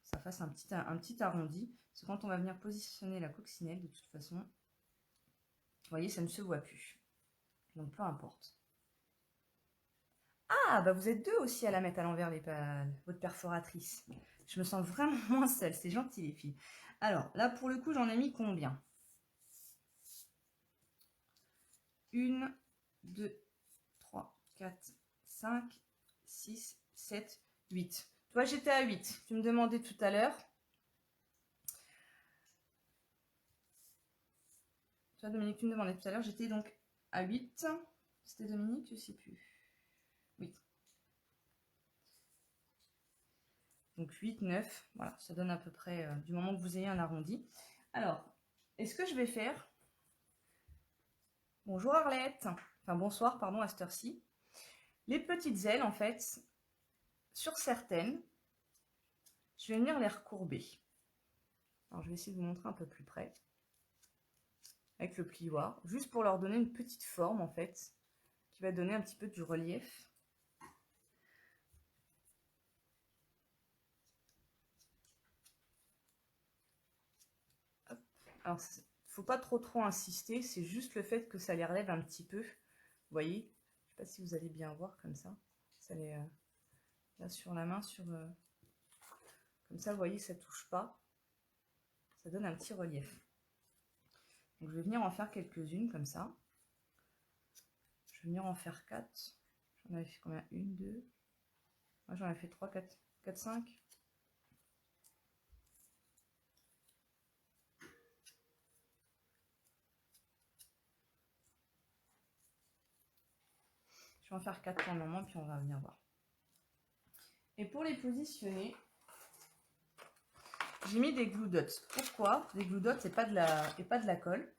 ça fasse un petit arrondi. Parce que quand on va venir positionner la coccinelle, de toute façon, vous voyez, ça ne se voit plus. Donc peu importe. Ah, bah vous êtes deux aussi à la mettre à l'envers, votre perforatrice. Je me sens vraiment moins seule, c'est gentil les filles. Alors, là pour le coup, j'en ai mis combien? 1, 2, 3, 4, 5, 6, 7, 8. Toi, j'étais à 8. Tu me demandais tout à l'heure. Toi, Dominique, tu me demandais tout à l'heure. J'étais donc à 8. C'était Dominique, je ne sais plus. Oui. Donc 8, 9. Voilà, ça donne à peu près du moment que vous ayez un arrondi. Alors, est-ce que je vais faire... Bonjour Arlette. Enfin, bonsoir, pardon, à cette heure-ci. Les petites ailes, en fait, sur certaines, je vais venir les recourber. Alors, je vais essayer de vous montrer un peu plus près. Avec le plioir, juste pour leur donner une petite forme, en fait, qui va donner un petit peu du relief. Hop. Alors, faut pas trop insister, c'est juste le fait que ça les relève un petit peu. Vous voyez, je sais pas si vous allez bien voir comme ça. Ça les là sur la main, comme ça, vous voyez, ça touche pas. Ça donne un petit relief. Donc, je vais venir en faire quelques-unes comme ça. Je vais venir en faire 4. J'en avais fait combien? 1, 2. Moi, j'en ai fait 3, 4, 4, 5. Je vais en faire 4 pour le moment, puis on va venir voir. Et pour les positionner, j'ai mis des glue dots. Pourquoi des glue dots et pas de la colle?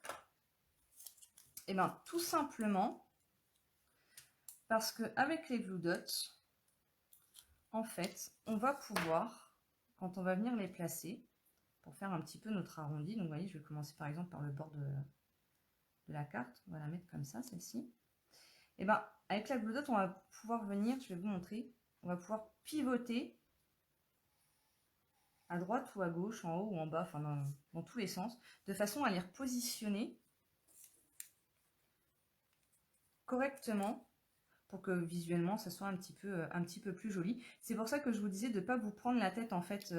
Et bien, tout simplement parce qu'avec les glue dots, en fait, on va pouvoir, quand on va venir les placer, pour faire un petit peu notre arrondi, donc vous voyez, je vais commencer par exemple par le bord de la carte. On va la mettre comme ça, celle-ci. Et bien, avec la glue dot, on va pouvoir venir, je vais vous montrer, on va pouvoir pivoter à droite ou à gauche, en haut ou en bas, enfin dans tous les sens, de façon à les repositionner correctement pour que visuellement ça soit un petit peu plus joli. C'est pour ça que je vous disais de ne pas vous prendre la tête en fait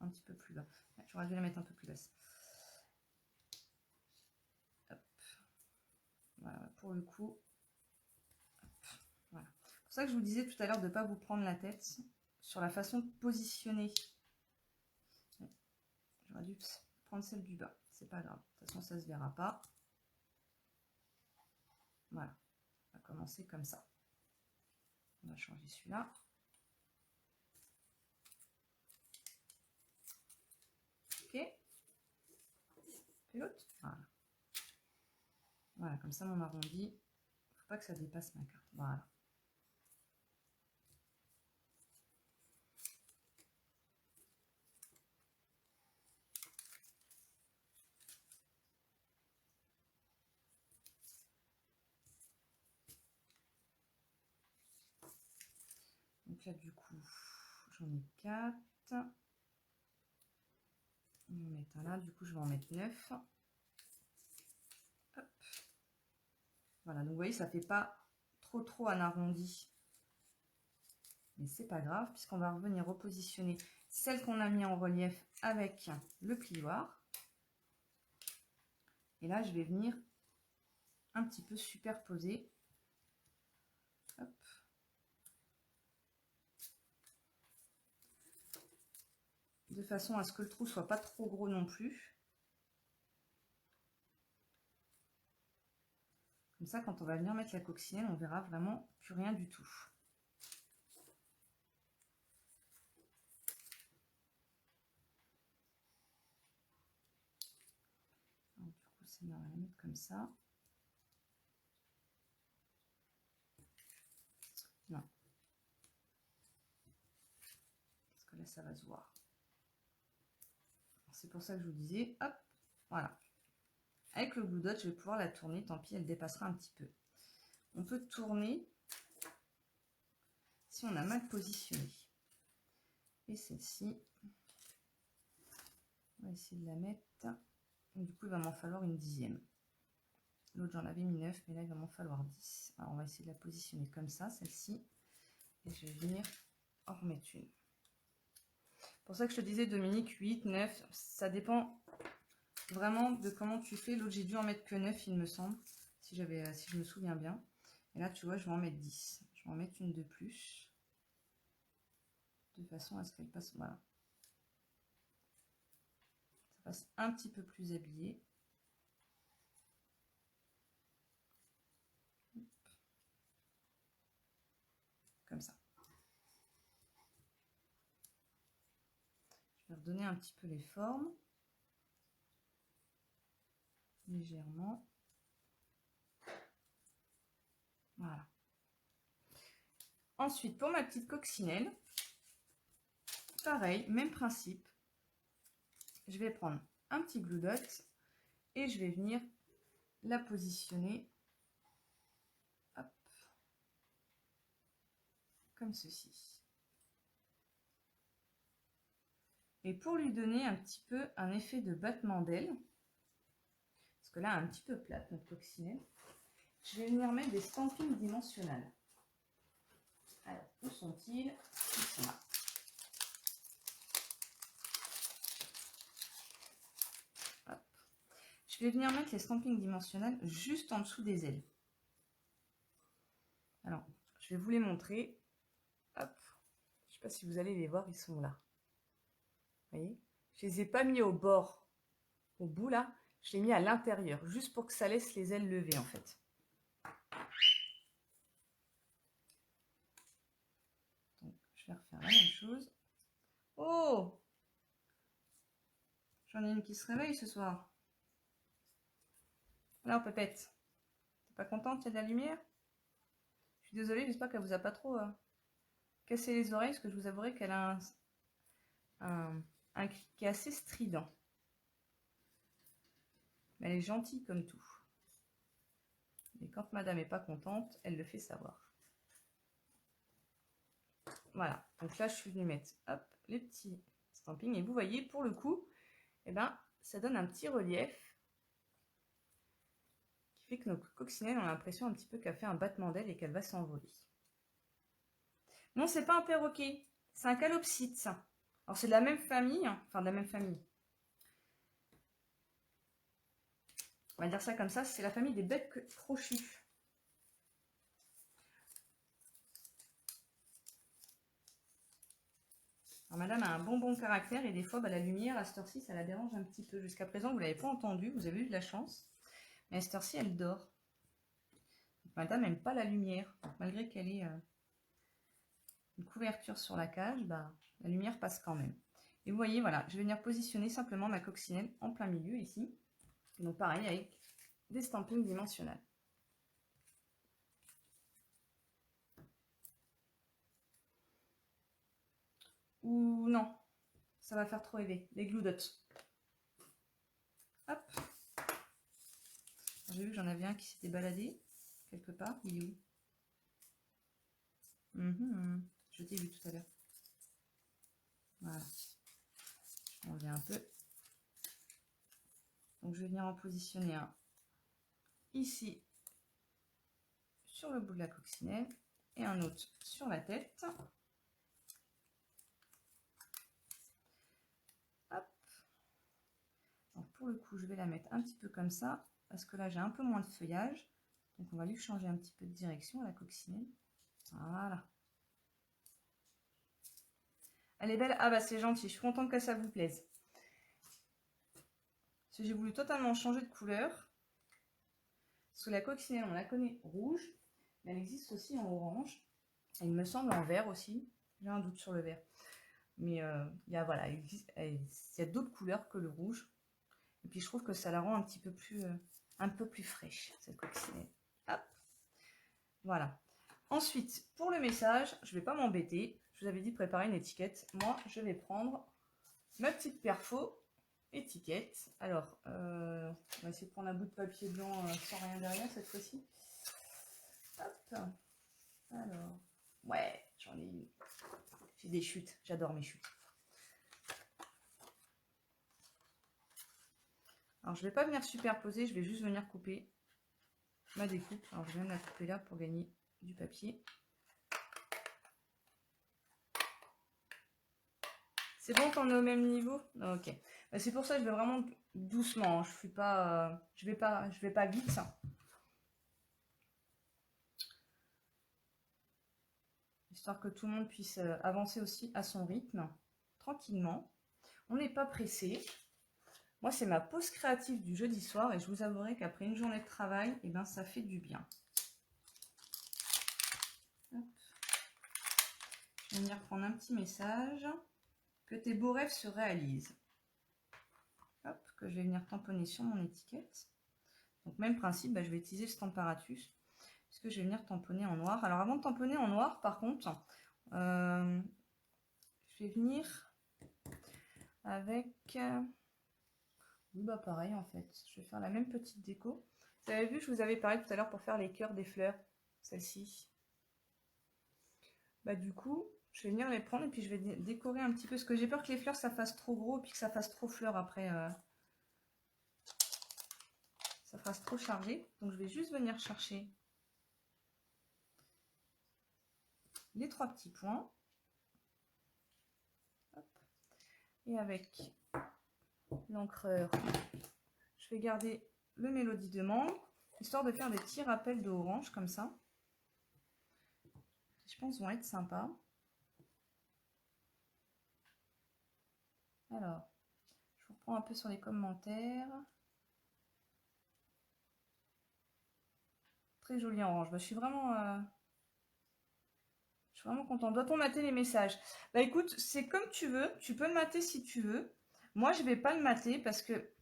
un petit peu plus bas. J'aurais dû la mettre un peu plus basse. Hop. Voilà, pour le coup. Voilà. C'est pour ça que je vous disais tout à l'heure de ne pas vous prendre la tête sur la façon de positionner. J'aurais dû prendre celle du bas. C'est pas grave. De toute façon, ça ne se verra pas. Voilà. On va commencer comme ça. On va changer celui-là. Ok. Puis l'autre. Voilà. Voilà, comme ça, mon arrondi. Il ne faut pas que ça dépasse ma carte. Voilà. Donc là, du coup, j'en ai 4. On va en mettre un là. Du coup, je vais en mettre 9. Hop. Voilà, donc vous voyez, ça fait pas trop un arrondi Mais c'est pas grave, puisqu'on va revenir repositionner celle qu'on a mis en relief avec le plioir. Et là, je vais venir un petit peu superposer. Hop. De façon à ce que le trou soit pas trop gros non plus. Comme ça, quand on va venir mettre la coccinelle, on verra vraiment plus rien du tout. Donc, du coup, ça, on va la mettre comme ça. Non. Parce que là, ça va se voir. C'est pour ça que je vous disais, hop, voilà. Avec le glue dot, je vais pouvoir la tourner, tant pis, elle dépassera un petit peu. On peut tourner si on a mal positionné. Et celle-ci, on va essayer de la mettre. Du coup, il va m'en falloir une 10e. L'autre, j'en avais mis 9, mais là, il va m'en falloir 10. Alors, on va essayer de la positionner comme ça, celle-ci. Et je vais venir en remettre une. C'est pour ça que je te disais, Dominique, 8, 9, ça dépend vraiment de comment tu fais. L'autre, j'ai dû en mettre que 9, il me semble, si je me souviens bien. Et là, tu vois, je vais en mettre 10. Je vais en mettre une de plus. De façon à ce qu'elle passe, voilà. Ça passe un petit peu plus habillé. Comme ça. Je vais redonner un petit peu les formes. Légèrement. Voilà. Ensuite, pour ma petite coccinelle, pareil, même principe. Je vais prendre un petit glue dot et je vais venir la positionner, hop, comme ceci. Et pour lui donner un petit peu un effet de battement d'aile, parce que là, un petit peu plate notre coccinelle, je vais venir mettre des stampings dimensionnels. Alors, où sont-ils? Ils sont là. Hop. Je vais venir mettre les stampings dimensionnels juste en dessous des ailes. Alors, je vais vous les montrer. Hop. Je ne sais pas si vous allez les voir, ils sont là. Vous voyez? Je ne les ai pas mis au bord, au bout là. Je l'ai mis à l'intérieur, juste pour que ça laisse les ailes levées en fait. Donc, je vais refaire la même chose. Oh! J'en ai une qui se réveille ce soir. Alors, Pépette, t'es pas contente, il y a de la lumière? Je suis désolée, j'espère qu'elle vous a pas trop cassé les oreilles, parce que je vous avouerai qu'elle a un cri qui est assez strident. Mais elle est gentille comme tout. Et quand madame n'est pas contente, elle le fait savoir. Voilà, donc là je suis venue mettre hop, les petits stampings. Et vous voyez, pour le coup, eh ben, ça donne un petit relief qui fait que nos coccinelles ont l'impression un petit peu qu'elle fait un battement d'aile et qu'elle va s'envoler. Non, c'est pas un perroquet, c'est un calopsite, ça. Alors c'est de la même famille, enfin de la même famille. On va dire ça comme ça, c'est la famille des becs crochus. Alors madame a un bon caractère et des fois la lumière à cette heure-ci ça la dérange un petit peu. Jusqu'à présent vous ne l'avez pas entendu, vous avez eu de la chance. Mais à cette heure-ci elle dort. Donc, madame n'aime pas la lumière. Donc, malgré qu'elle ait une couverture sur la cage, la lumière passe quand même. Et vous voyez, voilà, je vais venir positionner simplement ma coccinelle en plein milieu ici. Et donc pareil avec des stampings dimensionnels. Ou non, ça va faire trop rêver, les glue dots. Hop. J'ai vu que j'en avais un qui s'était baladé quelque part. Il est où? Je t'ai vu tout à l'heure. Voilà. On revient un peu. Donc je vais venir en positionner un ici sur le bout de la coccinelle et un autre sur la tête. le coup, je vais la mettre un petit peu comme ça, parce que là, j'ai un peu moins de feuillage. Donc, on va lui changer un petit peu de direction, la coccinelle. Voilà. Elle est belle. Ah bah, c'est gentil. Je suis contente que ça vous plaise. Parce que j'ai voulu totalement changer de couleur. Parce que la coccinelle, on la connaît rouge, mais elle existe aussi en orange. Et il me semble en vert aussi. J'ai un doute sur le vert. Mais il y a, voilà, il y a d'autres couleurs que le rouge. Et puis je trouve que ça la rend un peu plus fraîche, cette coccinelle. Hop. Voilà. Ensuite, pour le message, je ne vais pas m'embêter. Je vous avais dit de préparer une étiquette. Moi, je vais prendre ma petite perfo étiquette. Alors, on va essayer de prendre un bout de papier blanc sans rien derrière cette fois-ci. Hop. Alors, ouais, j'en ai une. J'ai des chutes. J'adore mes chutes. Alors, je ne vais pas venir superposer. Je vais juste venir couper ma découpe. Alors, je viens de la couper là pour gagner du papier. C'est bon qu'on est au même niveau? Ok. Bah, c'est pour ça que je vais vraiment doucement. Je suis pas, je vais pas vite. Histoire que tout le monde puisse avancer aussi à son rythme, tranquillement. On n'est pas pressé. Moi, c'est ma pause créative du jeudi soir et je vous avouerai qu'après une journée de travail, eh ben, ça fait du bien. Hop. Je vais venir prendre un petit message. Que tes beaux rêves se réalisent. Hop, que je vais venir tamponner sur mon étiquette. Donc même principe, bah, je vais utiliser le Stamparatus puisque je vais venir tamponner en noir. Alors avant de tamponner en noir, par contre, je vais venir avec... oui, bah pareil en fait. Je vais faire la même petite déco. Vous avez vu, je vous avais parlé tout à l'heure pour faire les cœurs des fleurs, celle-ci. Bah du coup, je vais venir les prendre et puis je vais décorer un petit peu, parce que j'ai peur que les fleurs ça fasse trop gros et puis que ça fasse trop fleur après. Ça fasse trop chargé. Donc je vais juste venir chercher les 3 petits points. Hop. Et avec l'encreur, je vais garder le mélodie de mangue, histoire de faire des petits rappels d'orange comme ça. Je pense qu'ils vont être sympas. Alors, je vous reprends un peu sur les commentaires. Très joli orange. Bah, je suis vraiment contente. Doit-on mater les messages? Bah écoute, c'est comme tu veux. Tu peux le mater si tu veux. Moi, je vais pas le mater parce que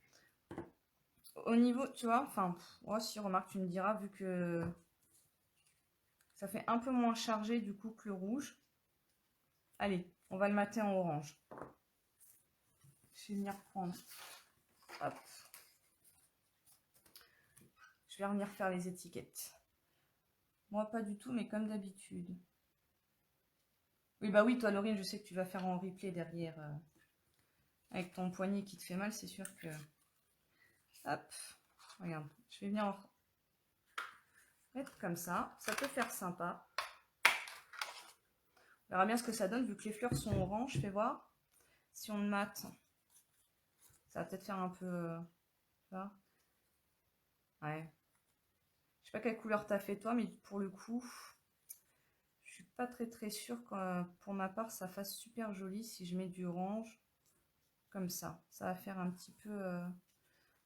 au niveau, tu vois, enfin, oh, si, remarque, tu me diras, vu que ça fait un peu moins chargé du coup que le rouge. Allez, on va le mater en orange. Je vais venir prendre. Hop. Je vais revenir faire les étiquettes. Moi, pas du tout, mais comme d'habitude. Oui, bah oui, toi, Laurine, je sais que tu vas faire en replay derrière. Avec ton poignet qui te fait mal, c'est sûr que... Hop, regarde. Je vais venir mettre comme ça. Ça peut faire sympa. On verra bien ce que ça donne, vu que les fleurs sont orange. Fais voir. Si on le mate, ça va peut-être faire un peu... tu vois? Ouais. Je sais pas quelle couleur t'as fait toi, mais pour le coup, je suis pas très sûre que pour ma part, ça fasse super joli si je mets du orange comme ça. Ça va faire un petit peu...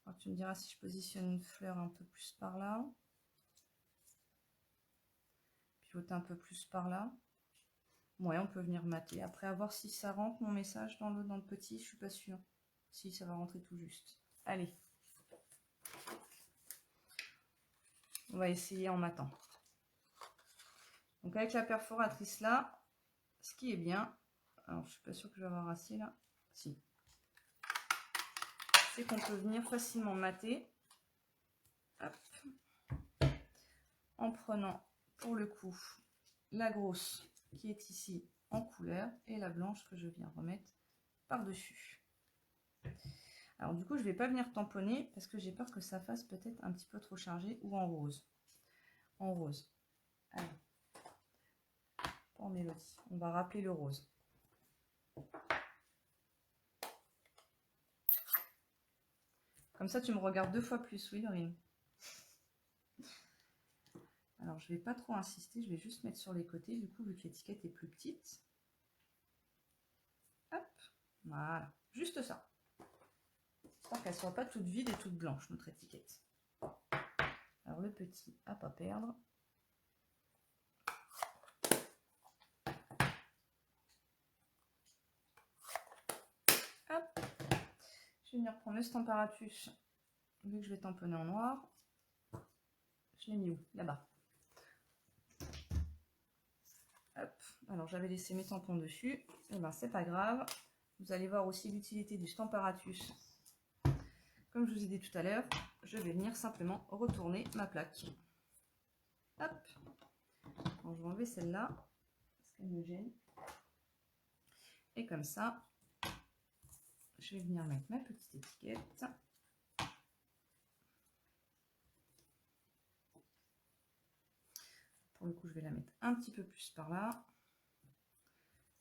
Alors, tu me diras si je positionne une fleur un peu plus par là. Pivoter un peu plus par là. Ouais, on peut venir mater. Après, à voir si ça rentre mon message dans le petit, je suis pas sûre. Si, ça va rentrer tout juste. Allez. On va essayer en matant. Donc avec la perforatrice là, ce qui est bien, alors je suis pas sûre que je vais avoir assez là. Si. C'est qu'on peut venir facilement mater. Hop. En prenant pour le coup la grosse qui est ici en couleur et la blanche que je viens remettre par-dessus. Alors du coup, je ne vais pas venir tamponner parce que j'ai peur que ça fasse peut-être un petit peu trop chargé, ou en rose. En rose. Allez. Pas en mélodie. On va rappeler le rose. Comme ça, tu me regardes 2 fois plus, oui, Laurine. Alors, je vais pas trop insister, je vais juste mettre sur les côtés, du coup, vu que l'étiquette est plus petite. Hop, voilà, juste ça. J'espère qu'elle ne soit pas toute vide et toute blanche, notre étiquette. Alors, le petit, à pas perdre. Hop. Je vais venir prendre le Stamparatus, vu que je vais tamponner en noir. Je l'ai mis où? Là-bas. Hop. Alors, j'avais laissé mes tampons dessus. Et ben, c'est pas grave. Vous allez voir aussi l'utilité du Stamparatus. Comme je vous ai dit tout à l'heure, je vais venir simplement retourner ma plaque. Hop. Alors, je vais enlever celle-là, parce qu'elle me gêne. Et comme ça, je vais venir mettre ma petite étiquette. Pour le coup, je vais la mettre un petit peu plus par là,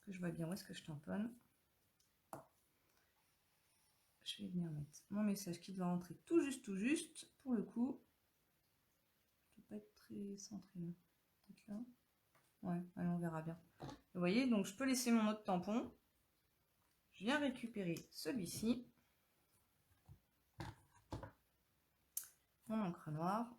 que je vois bien où est-ce que je tamponne. Je vais venir mettre mon message qui doit rentrer tout juste. Pour le coup, je ne dois pas être très centré là. Peut-être là. Ouais, allez, on verra bien. Vous voyez, donc je peux laisser mon autre tampon. Je viens récupérer celui-ci. Mon encre noire.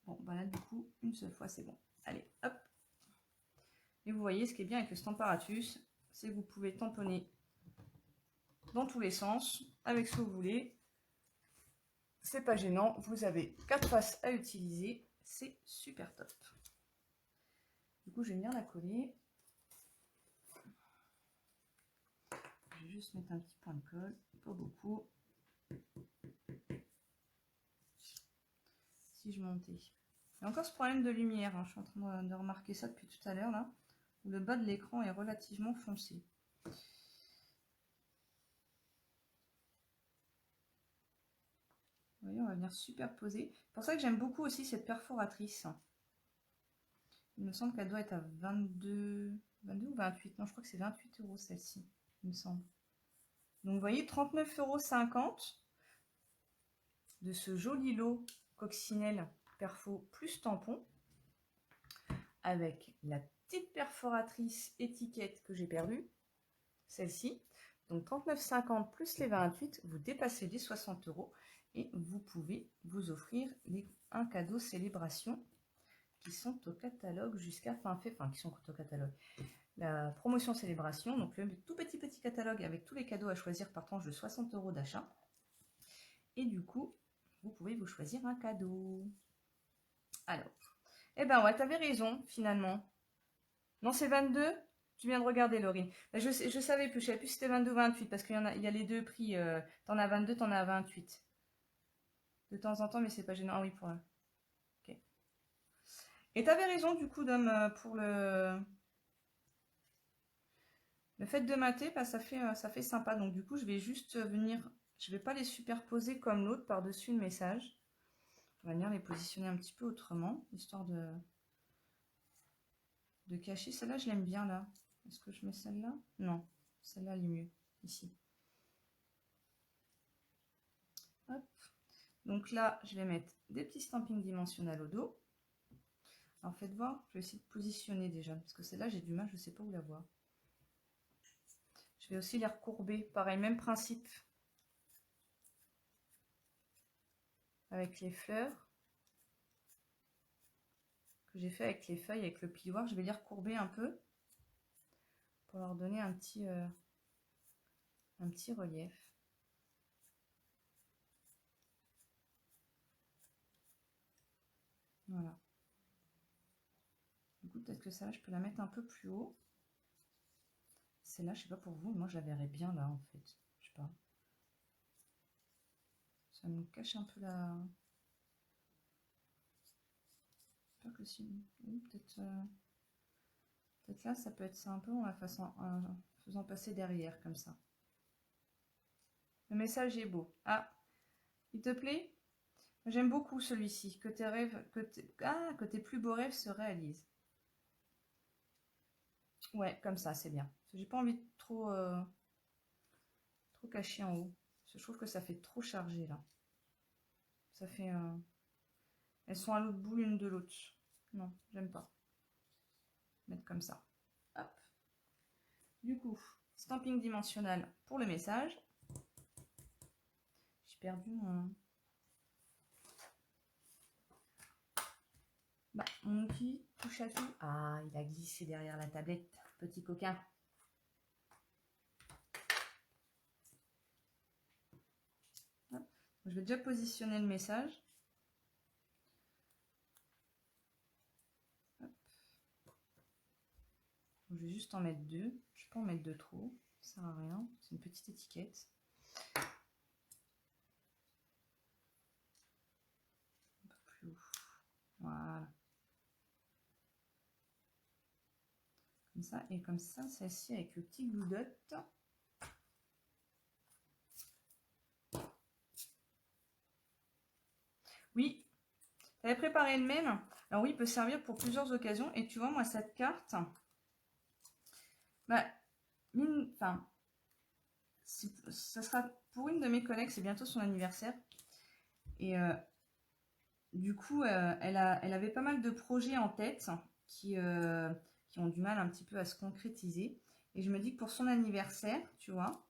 Bon, bah là, du coup, une seule fois, c'est bon. Allez, hop. Et vous voyez, ce qui est bien avec le Stamparatus, c'est que vous pouvez tamponner dans tous les sens, avec ce que vous voulez. C'est pas gênant, vous avez 4 faces à utiliser, c'est super top. Du coup, je vais venir la coller. Je vais juste mettre un petit point de colle, pas beaucoup. Si je montais. Il y a encore ce problème de lumière, hein. Je suis en train de remarquer ça depuis tout à l'heure là, où le bas de l'écran est relativement foncé. Vous voyez, on va venir superposer. C'est pour ça que j'aime beaucoup aussi cette perforatrice. Il me semble qu'elle doit être à 22 ou 28. Non, je crois que c'est 28 € celle-ci, il me semble. Donc vous voyez, 39,50 € de ce joli lot coccinelle perfo plus tampon, avec la petite perforatrice étiquette que j'ai perdue, celle-ci. Donc 39,50 plus les 28, vous dépassez les 60 € et vous pouvez vous offrir un cadeau célébration qui sont au catalogue jusqu'à fin février, enfin qui sont au catalogue. La promotion célébration, donc le tout petit catalogue avec tous les cadeaux à choisir par tranche de 60 € d'achat. Et du coup, vous pouvez vous choisir un cadeau. Alors, eh ben ouais, t'avais raison finalement. Non, c'est 22. Tu viens de regarder, Laurine. Ben, je savais plus, je savais plus si c'était 22 ou 28 parce qu'il y a les deux prix. T'en as 22, t'en as 28. De temps en temps, mais c'est pas gênant. Ah oui, pour le. Ok. Et t'avais raison du coup, Dom, pour le fait de mater, bah, ça fait sympa. Donc du coup, je vais juste venir, je vais pas les superposer comme l'autre par-dessus le message. On va venir les positionner un petit peu autrement, histoire de cacher. Celle-là, je l'aime bien là. Est-ce que je mets celle-là? Non, celle-là, elle est mieux, ici. Hop. Donc là, je vais mettre des petits stampings dimensionnels au dos. Alors faites voir, je vais essayer de positionner déjà, parce que celle-là, j'ai du mal, je ne sais pas où la voir. Je vais aussi les recourber, pareil, même principe. Avec les fleurs que j'ai fait avec les feuilles, avec le plioir, je vais les recourber un peu pour leur donner un petit relief. Voilà. Du coup, peut-être que ça, je peux la mettre un peu plus haut. Celle-là, je sais pas pour vous, mais moi, je la verrais bien là, en fait. Je sais pas. Ça me cache un peu la... Pas que si... Peut-être là, ça peut être ça un peu en la faisant passer derrière, comme ça. Le message est beau. Ah, il te plaît? J'aime beaucoup celui-ci. Que tes rêves, que tes plus beaux rêves se réalisent. Ouais, comme ça, c'est bien. J'ai pas envie de trop, trop cacher en haut. Je trouve que ça fait trop chargé là. Ça fait. Elles sont à l'autre bout l'une de l'autre. Non, j'aime pas. Mettre comme ça. Hop. Du coup, stamping dimensionnel pour le message. J'ai perdu mon. Bah, mon outil touche à tout. Ah, il a glissé derrière la tablette. Petit coquin. Hop. Je vais déjà positionner le message. Hop. Je vais juste en mettre deux. Je peux en mettre deux trop. Ça sert à rien. C'est une petite étiquette. Un peu plus haut. Voilà. Comme ça. Et comme ça, celle-ci avec le petit glue dot. Oui, tu avais préparé le même. Alors oui, il peut servir pour plusieurs occasions. Et tu vois, moi, cette carte, bah, enfin, ça sera pour une de mes collègues, c'est bientôt son anniversaire. Et du coup, elle avait pas mal de projets en tête qui ont du mal un petit peu à se concrétiser. Et je me dis que pour son anniversaire, tu vois,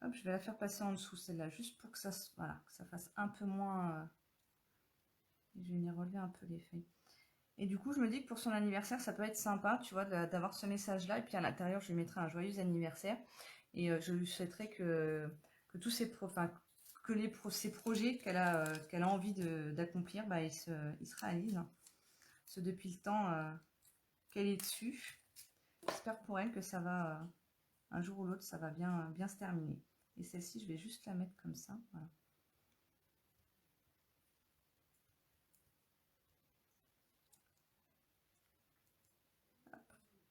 hop, je vais la faire passer en dessous celle-là, juste pour que ça, voilà, que ça fasse un peu moins... je vais venir relever un peu les feuilles. Et du coup, je me dis que pour son anniversaire, ça peut être sympa, tu vois, d'avoir ce message-là. Et puis à l'intérieur, je lui mettrai un joyeux anniversaire. Et je lui souhaiterais que tous ces, ces projets qu'elle a envie d'accomplir, bah, ils se réalisent. Parce que depuis le temps qu'elle est dessus, j'espère pour elle que ça va, un jour ou l'autre, ça va bien se terminer. Et celle-ci, je vais juste la mettre comme ça. Voilà.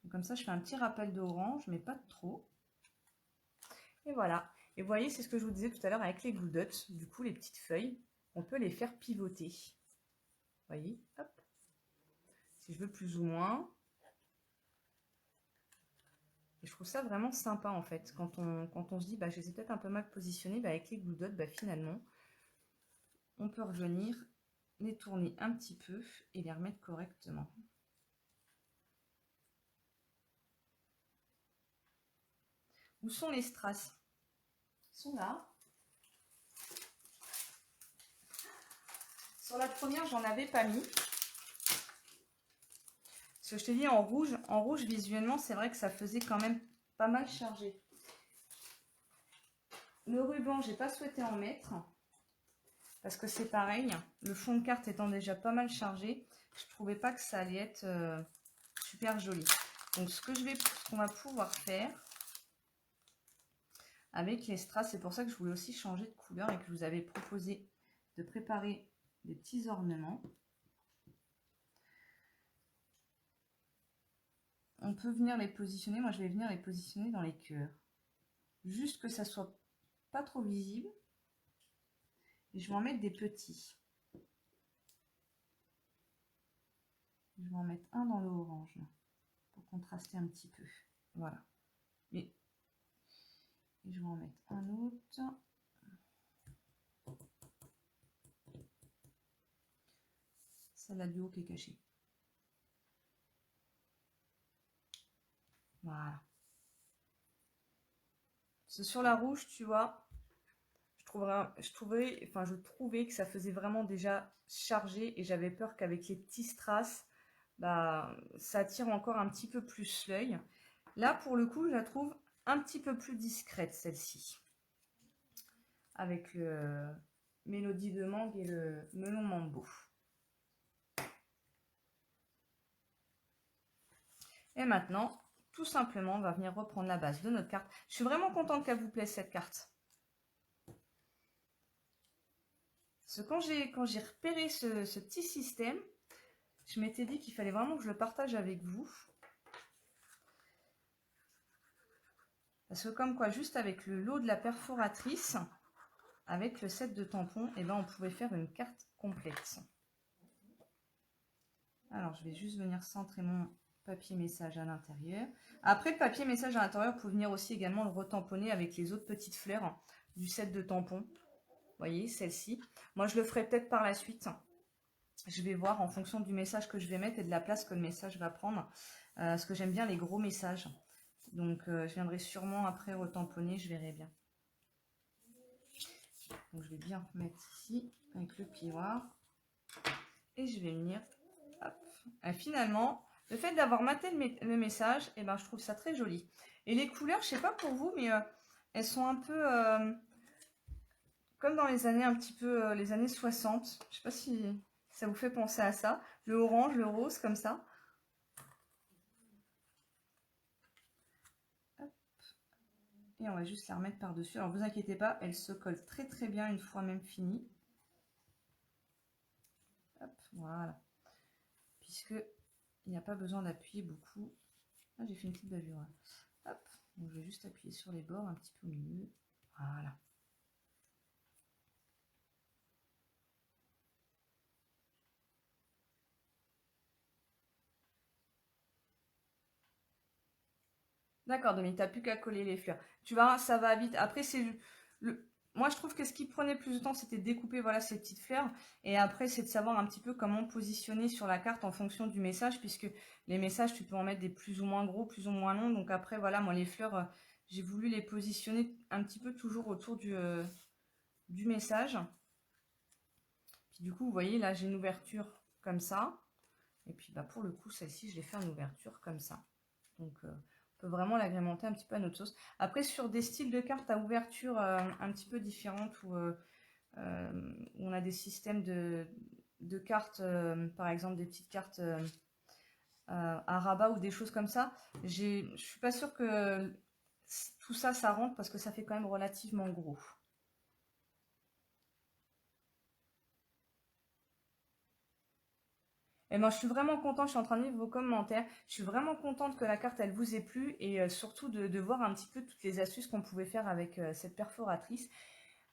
Comme ça, je fais un petit rappel d'orange, mais pas trop. Et voilà. Et vous voyez, c'est ce que je vous disais tout à l'heure avec les glue dots. Du coup, les petites feuilles, on peut les faire pivoter. Vous voyez, hop. Si je veux plus ou moins. Et je trouve ça vraiment sympa en fait. Quand on se dit, bah, je les ai peut-être un peu mal positionnés, bah, avec les glue dots, bah, finalement, on peut revenir, les tourner un petit peu et les remettre correctement. Où sont les strass? Ils sont là. Sur la première, j'en avais pas mis. Parce que je te dis, en rouge visuellement, c'est vrai que ça faisait quand même pas mal chargé. Le ruban, j'ai pas souhaité en mettre. Parce que c'est pareil, le fond de carte étant déjà pas mal chargé, je trouvais pas que ça allait être super joli. Donc ce qu'on va pouvoir faire avec les strass, c'est pour ça que je voulais aussi changer de couleur et que je vous avais proposé de préparer des petits ornements. On peut venir les positionner, moi je vais venir les positionner dans les cœurs. Juste que ça soit pas trop visible. Et je vais en mettre des petits. Je vais en mettre un dans le orange pour contraster un petit peu. Voilà. Et je vais en mettre un autre. Celle-là du haut qui est cachée. Voilà. C'est sur la rouge, tu vois. Je trouvais que ça faisait vraiment déjà chargé et j'avais peur qu'avec les petits strass, bah, ça attire encore un petit peu plus l'œil. Là, pour le coup, je la trouve un petit peu plus discrète, celle-ci. Avec le Mélodie de mangue et le melon mambo. Et maintenant, tout simplement, on va venir reprendre la base de notre carte. Je suis vraiment contente qu'elle vous plaise, cette carte. Parce que quand j'ai repéré ce petit système, je m'étais dit qu'il fallait vraiment que je le partage avec vous. Parce que comme quoi, juste avec le lot de la perforatrice, avec le set de tampons, et ben, on pouvait faire une carte complète. Alors, je vais juste venir centrer mon papier message à l'intérieur. Après, le papier message à l'intérieur, vous pouvez venir aussi également le retamponner avec les autres petites fleurs du set de tampons. Vous voyez, celle-ci. Moi, je le ferai peut-être par la suite. Je vais voir en fonction du message que je vais mettre et de la place que le message va prendre. Parce que j'aime bien les gros messages. Donc, je viendrai sûrement après retamponner, je verrai bien. Donc, je vais bien mettre ici avec le plioir. Et je vais venir. Hop. Et finalement, le fait d'avoir maté le message, eh ben, je trouve ça très joli. Et les couleurs, je sais pas pour vous, mais elles sont un peu comme dans les années un petit peu les années 60. Je sais pas si ça vous fait penser à ça. Le orange, le rose, comme ça. Hop. Et on va juste la remettre par-dessus. Alors, vous inquiétez pas, elle se colle très très bien une fois même finie. Hop, voilà. Puisque il n'y a pas besoin d'appuyer beaucoup. Ah, j'ai fait une petite bavure. Hop. Donc, je vais juste appuyer sur les bords un petit peu au milieu. Voilà. D'accord, Dominique, t'as plus qu'à coller les fleurs. Tu vois, ça va vite. Après, c'est moi, je trouve que ce qui prenait plus de temps, c'était de découper voilà, ces petites fleurs. Et après, c'est de savoir un petit peu comment positionner sur la carte en fonction du message, puisque les messages, tu peux en mettre des plus ou moins gros, plus ou moins longs. Donc après, voilà, moi, les fleurs, j'ai voulu les positionner un petit peu toujours autour du message. Puis du coup, vous voyez, là, j'ai une ouverture comme ça. Et puis, bah, pour le coup, celle-ci, je l'ai fait en ouverture comme ça. Donc, on peut vraiment l'agrémenter un petit peu à notre sauce. Après, sur des styles de cartes à ouverture un petit peu différentes, où on a des systèmes de cartes, par exemple des petites cartes à rabat ou des choses comme ça, je suis pas sûre que tout ça, ça rentre parce que ça fait quand même relativement gros. Et moi, je suis vraiment contente, je suis en train de lire vos commentaires. Je suis vraiment contente que la carte, elle vous ait plu et surtout de voir un petit peu toutes les astuces qu'on pouvait faire avec cette perforatrice.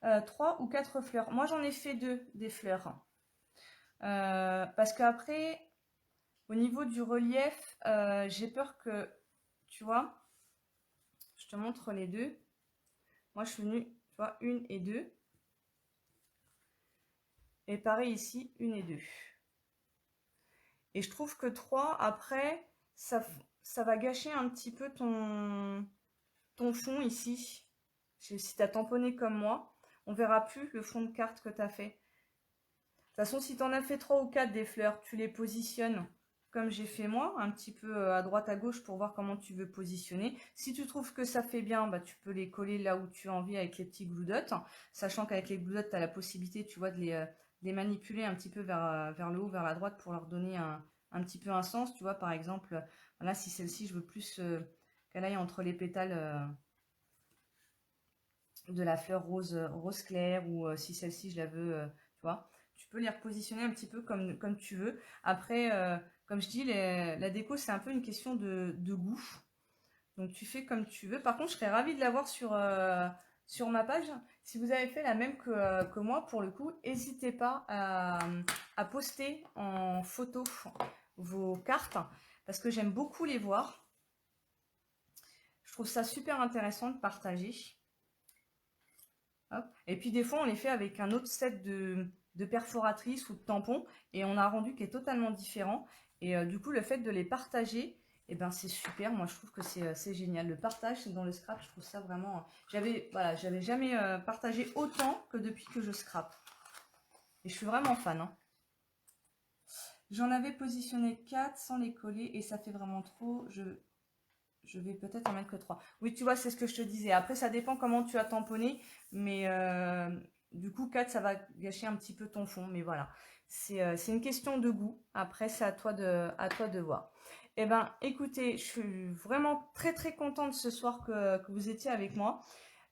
3 ou 4 fleurs. Moi, j'en ai fait 2 des fleurs. Parce qu'après, au niveau du relief, j'ai peur que, tu vois, je te montre les deux. Moi, je suis venue, tu vois, 1 et 2. Et pareil ici, 1 et 2. Et je trouve que 3, après, ça va gâcher un petit peu ton fond ici. Si tu as tamponné comme moi, on verra plus le fond de carte que tu as fait. De toute façon, si tu en as fait 3 ou 4 des fleurs, tu les positionnes comme j'ai fait moi, un petit peu à droite à gauche pour voir comment tu veux positionner. Si tu trouves que ça fait bien, bah, tu peux les coller là où tu as envie avec les petits glue dots, sachant qu'avec les glue dots, tu as la possibilité, tu vois, de les manipuler un petit peu vers le haut, vers la droite pour leur donner un petit peu un sens. Tu vois, par exemple, voilà, si celle-ci, je veux plus qu'elle aille entre les pétales de la fleur rose clair, ou si celle-ci, je la veux, tu vois. Tu peux les repositionner un petit peu comme tu veux. Après, comme je dis, la déco, c'est un peu une question de goût. Donc, tu fais comme tu veux. Par contre, je serais ravie de l'avoir sur ma page. Si vous avez fait la même que moi, pour le coup, n'hésitez pas à poster en photo vos cartes, parce que j'aime beaucoup les voir. Je trouve ça super intéressant de partager. Hop. Et puis des fois, on les fait avec un autre set de perforatrices ou de tampons, et on a un rendu qui est totalement différent. Et du coup, le fait de les partager, eh ben, c'est super. Moi, je trouve que c'est génial. Le partage dans le scrap, je trouve ça vraiment... j'avais jamais partagé autant que depuis que je scrape. Et je suis vraiment fan. Hein. J'en avais positionné 4 sans les coller, et ça fait vraiment trop. Je vais peut-être en mettre que 3. Oui, tu vois, c'est ce que je te disais. Après, ça dépend comment tu as tamponné. Mais du coup, 4, ça va gâcher un petit peu ton fond. Mais voilà, c'est une question de goût. Après, c'est à toi de voir. Eh bien, écoutez, je suis vraiment très très contente ce soir que vous étiez avec moi.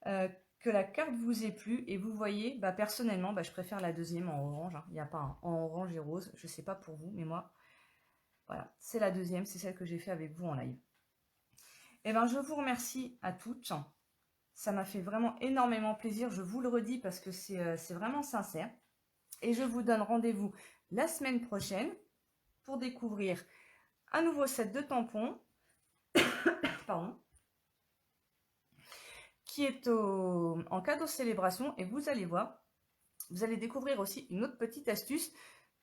Que la carte vous ait plu. Et vous voyez, bah, personnellement, bah, je préfère la deuxième en orange. Hein. Il n'y a pas un en orange et rose. Je ne sais pas pour vous, mais moi, voilà, c'est la deuxième. C'est celle que j'ai fait avec vous en live. Eh ben, je vous remercie à toutes. Ça m'a fait vraiment énormément plaisir. Je vous le redis parce que c'est vraiment sincère. Et je vous donne rendez-vous la semaine prochaine pour découvrir un nouveau set de tampons. Pardon. Qui est en cadeau célébration. Et vous allez voir, vous allez découvrir aussi une autre petite astuce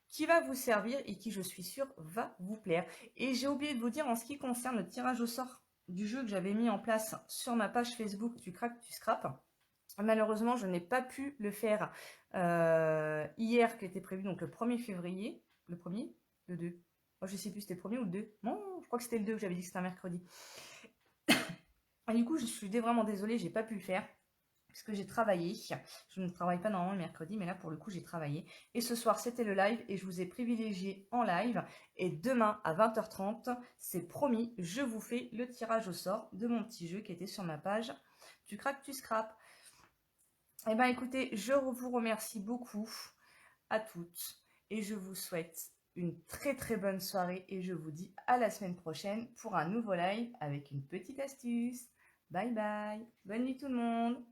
qui va vous servir et qui, je suis sûre, va vous plaire. Et j'ai oublié de vous dire, en ce qui concerne le tirage au sort du jeu que j'avais mis en place sur ma page Facebook Tu craques, tu scrapes, malheureusement, je n'ai pas pu le faire hier, qui était prévu, donc le 1er février. Le 1er. Le 2. Moi, je ne sais plus, c'était le 1er ou le 2. Non, je crois que c'était le 2 que j'avais dit que c'était un mercredi. Et du coup, je suis vraiment désolée, j'ai pas pu le faire. Parce que j'ai travaillé. Je ne travaille pas normalement le mercredi, mais là, pour le coup, j'ai travaillé. Et ce soir, c'était le live et je vous ai privilégié en live. Et demain, à 20h30, c'est promis, je vous fais le tirage au sort de mon petit jeu qui était sur ma page Tu craques, tu scrapes. Eh bien, écoutez, je vous remercie beaucoup à toutes et je vous souhaite une très très bonne soirée et je vous dis à la semaine prochaine pour un nouveau live avec une petite astuce. Bye bye. Bonne nuit tout le monde.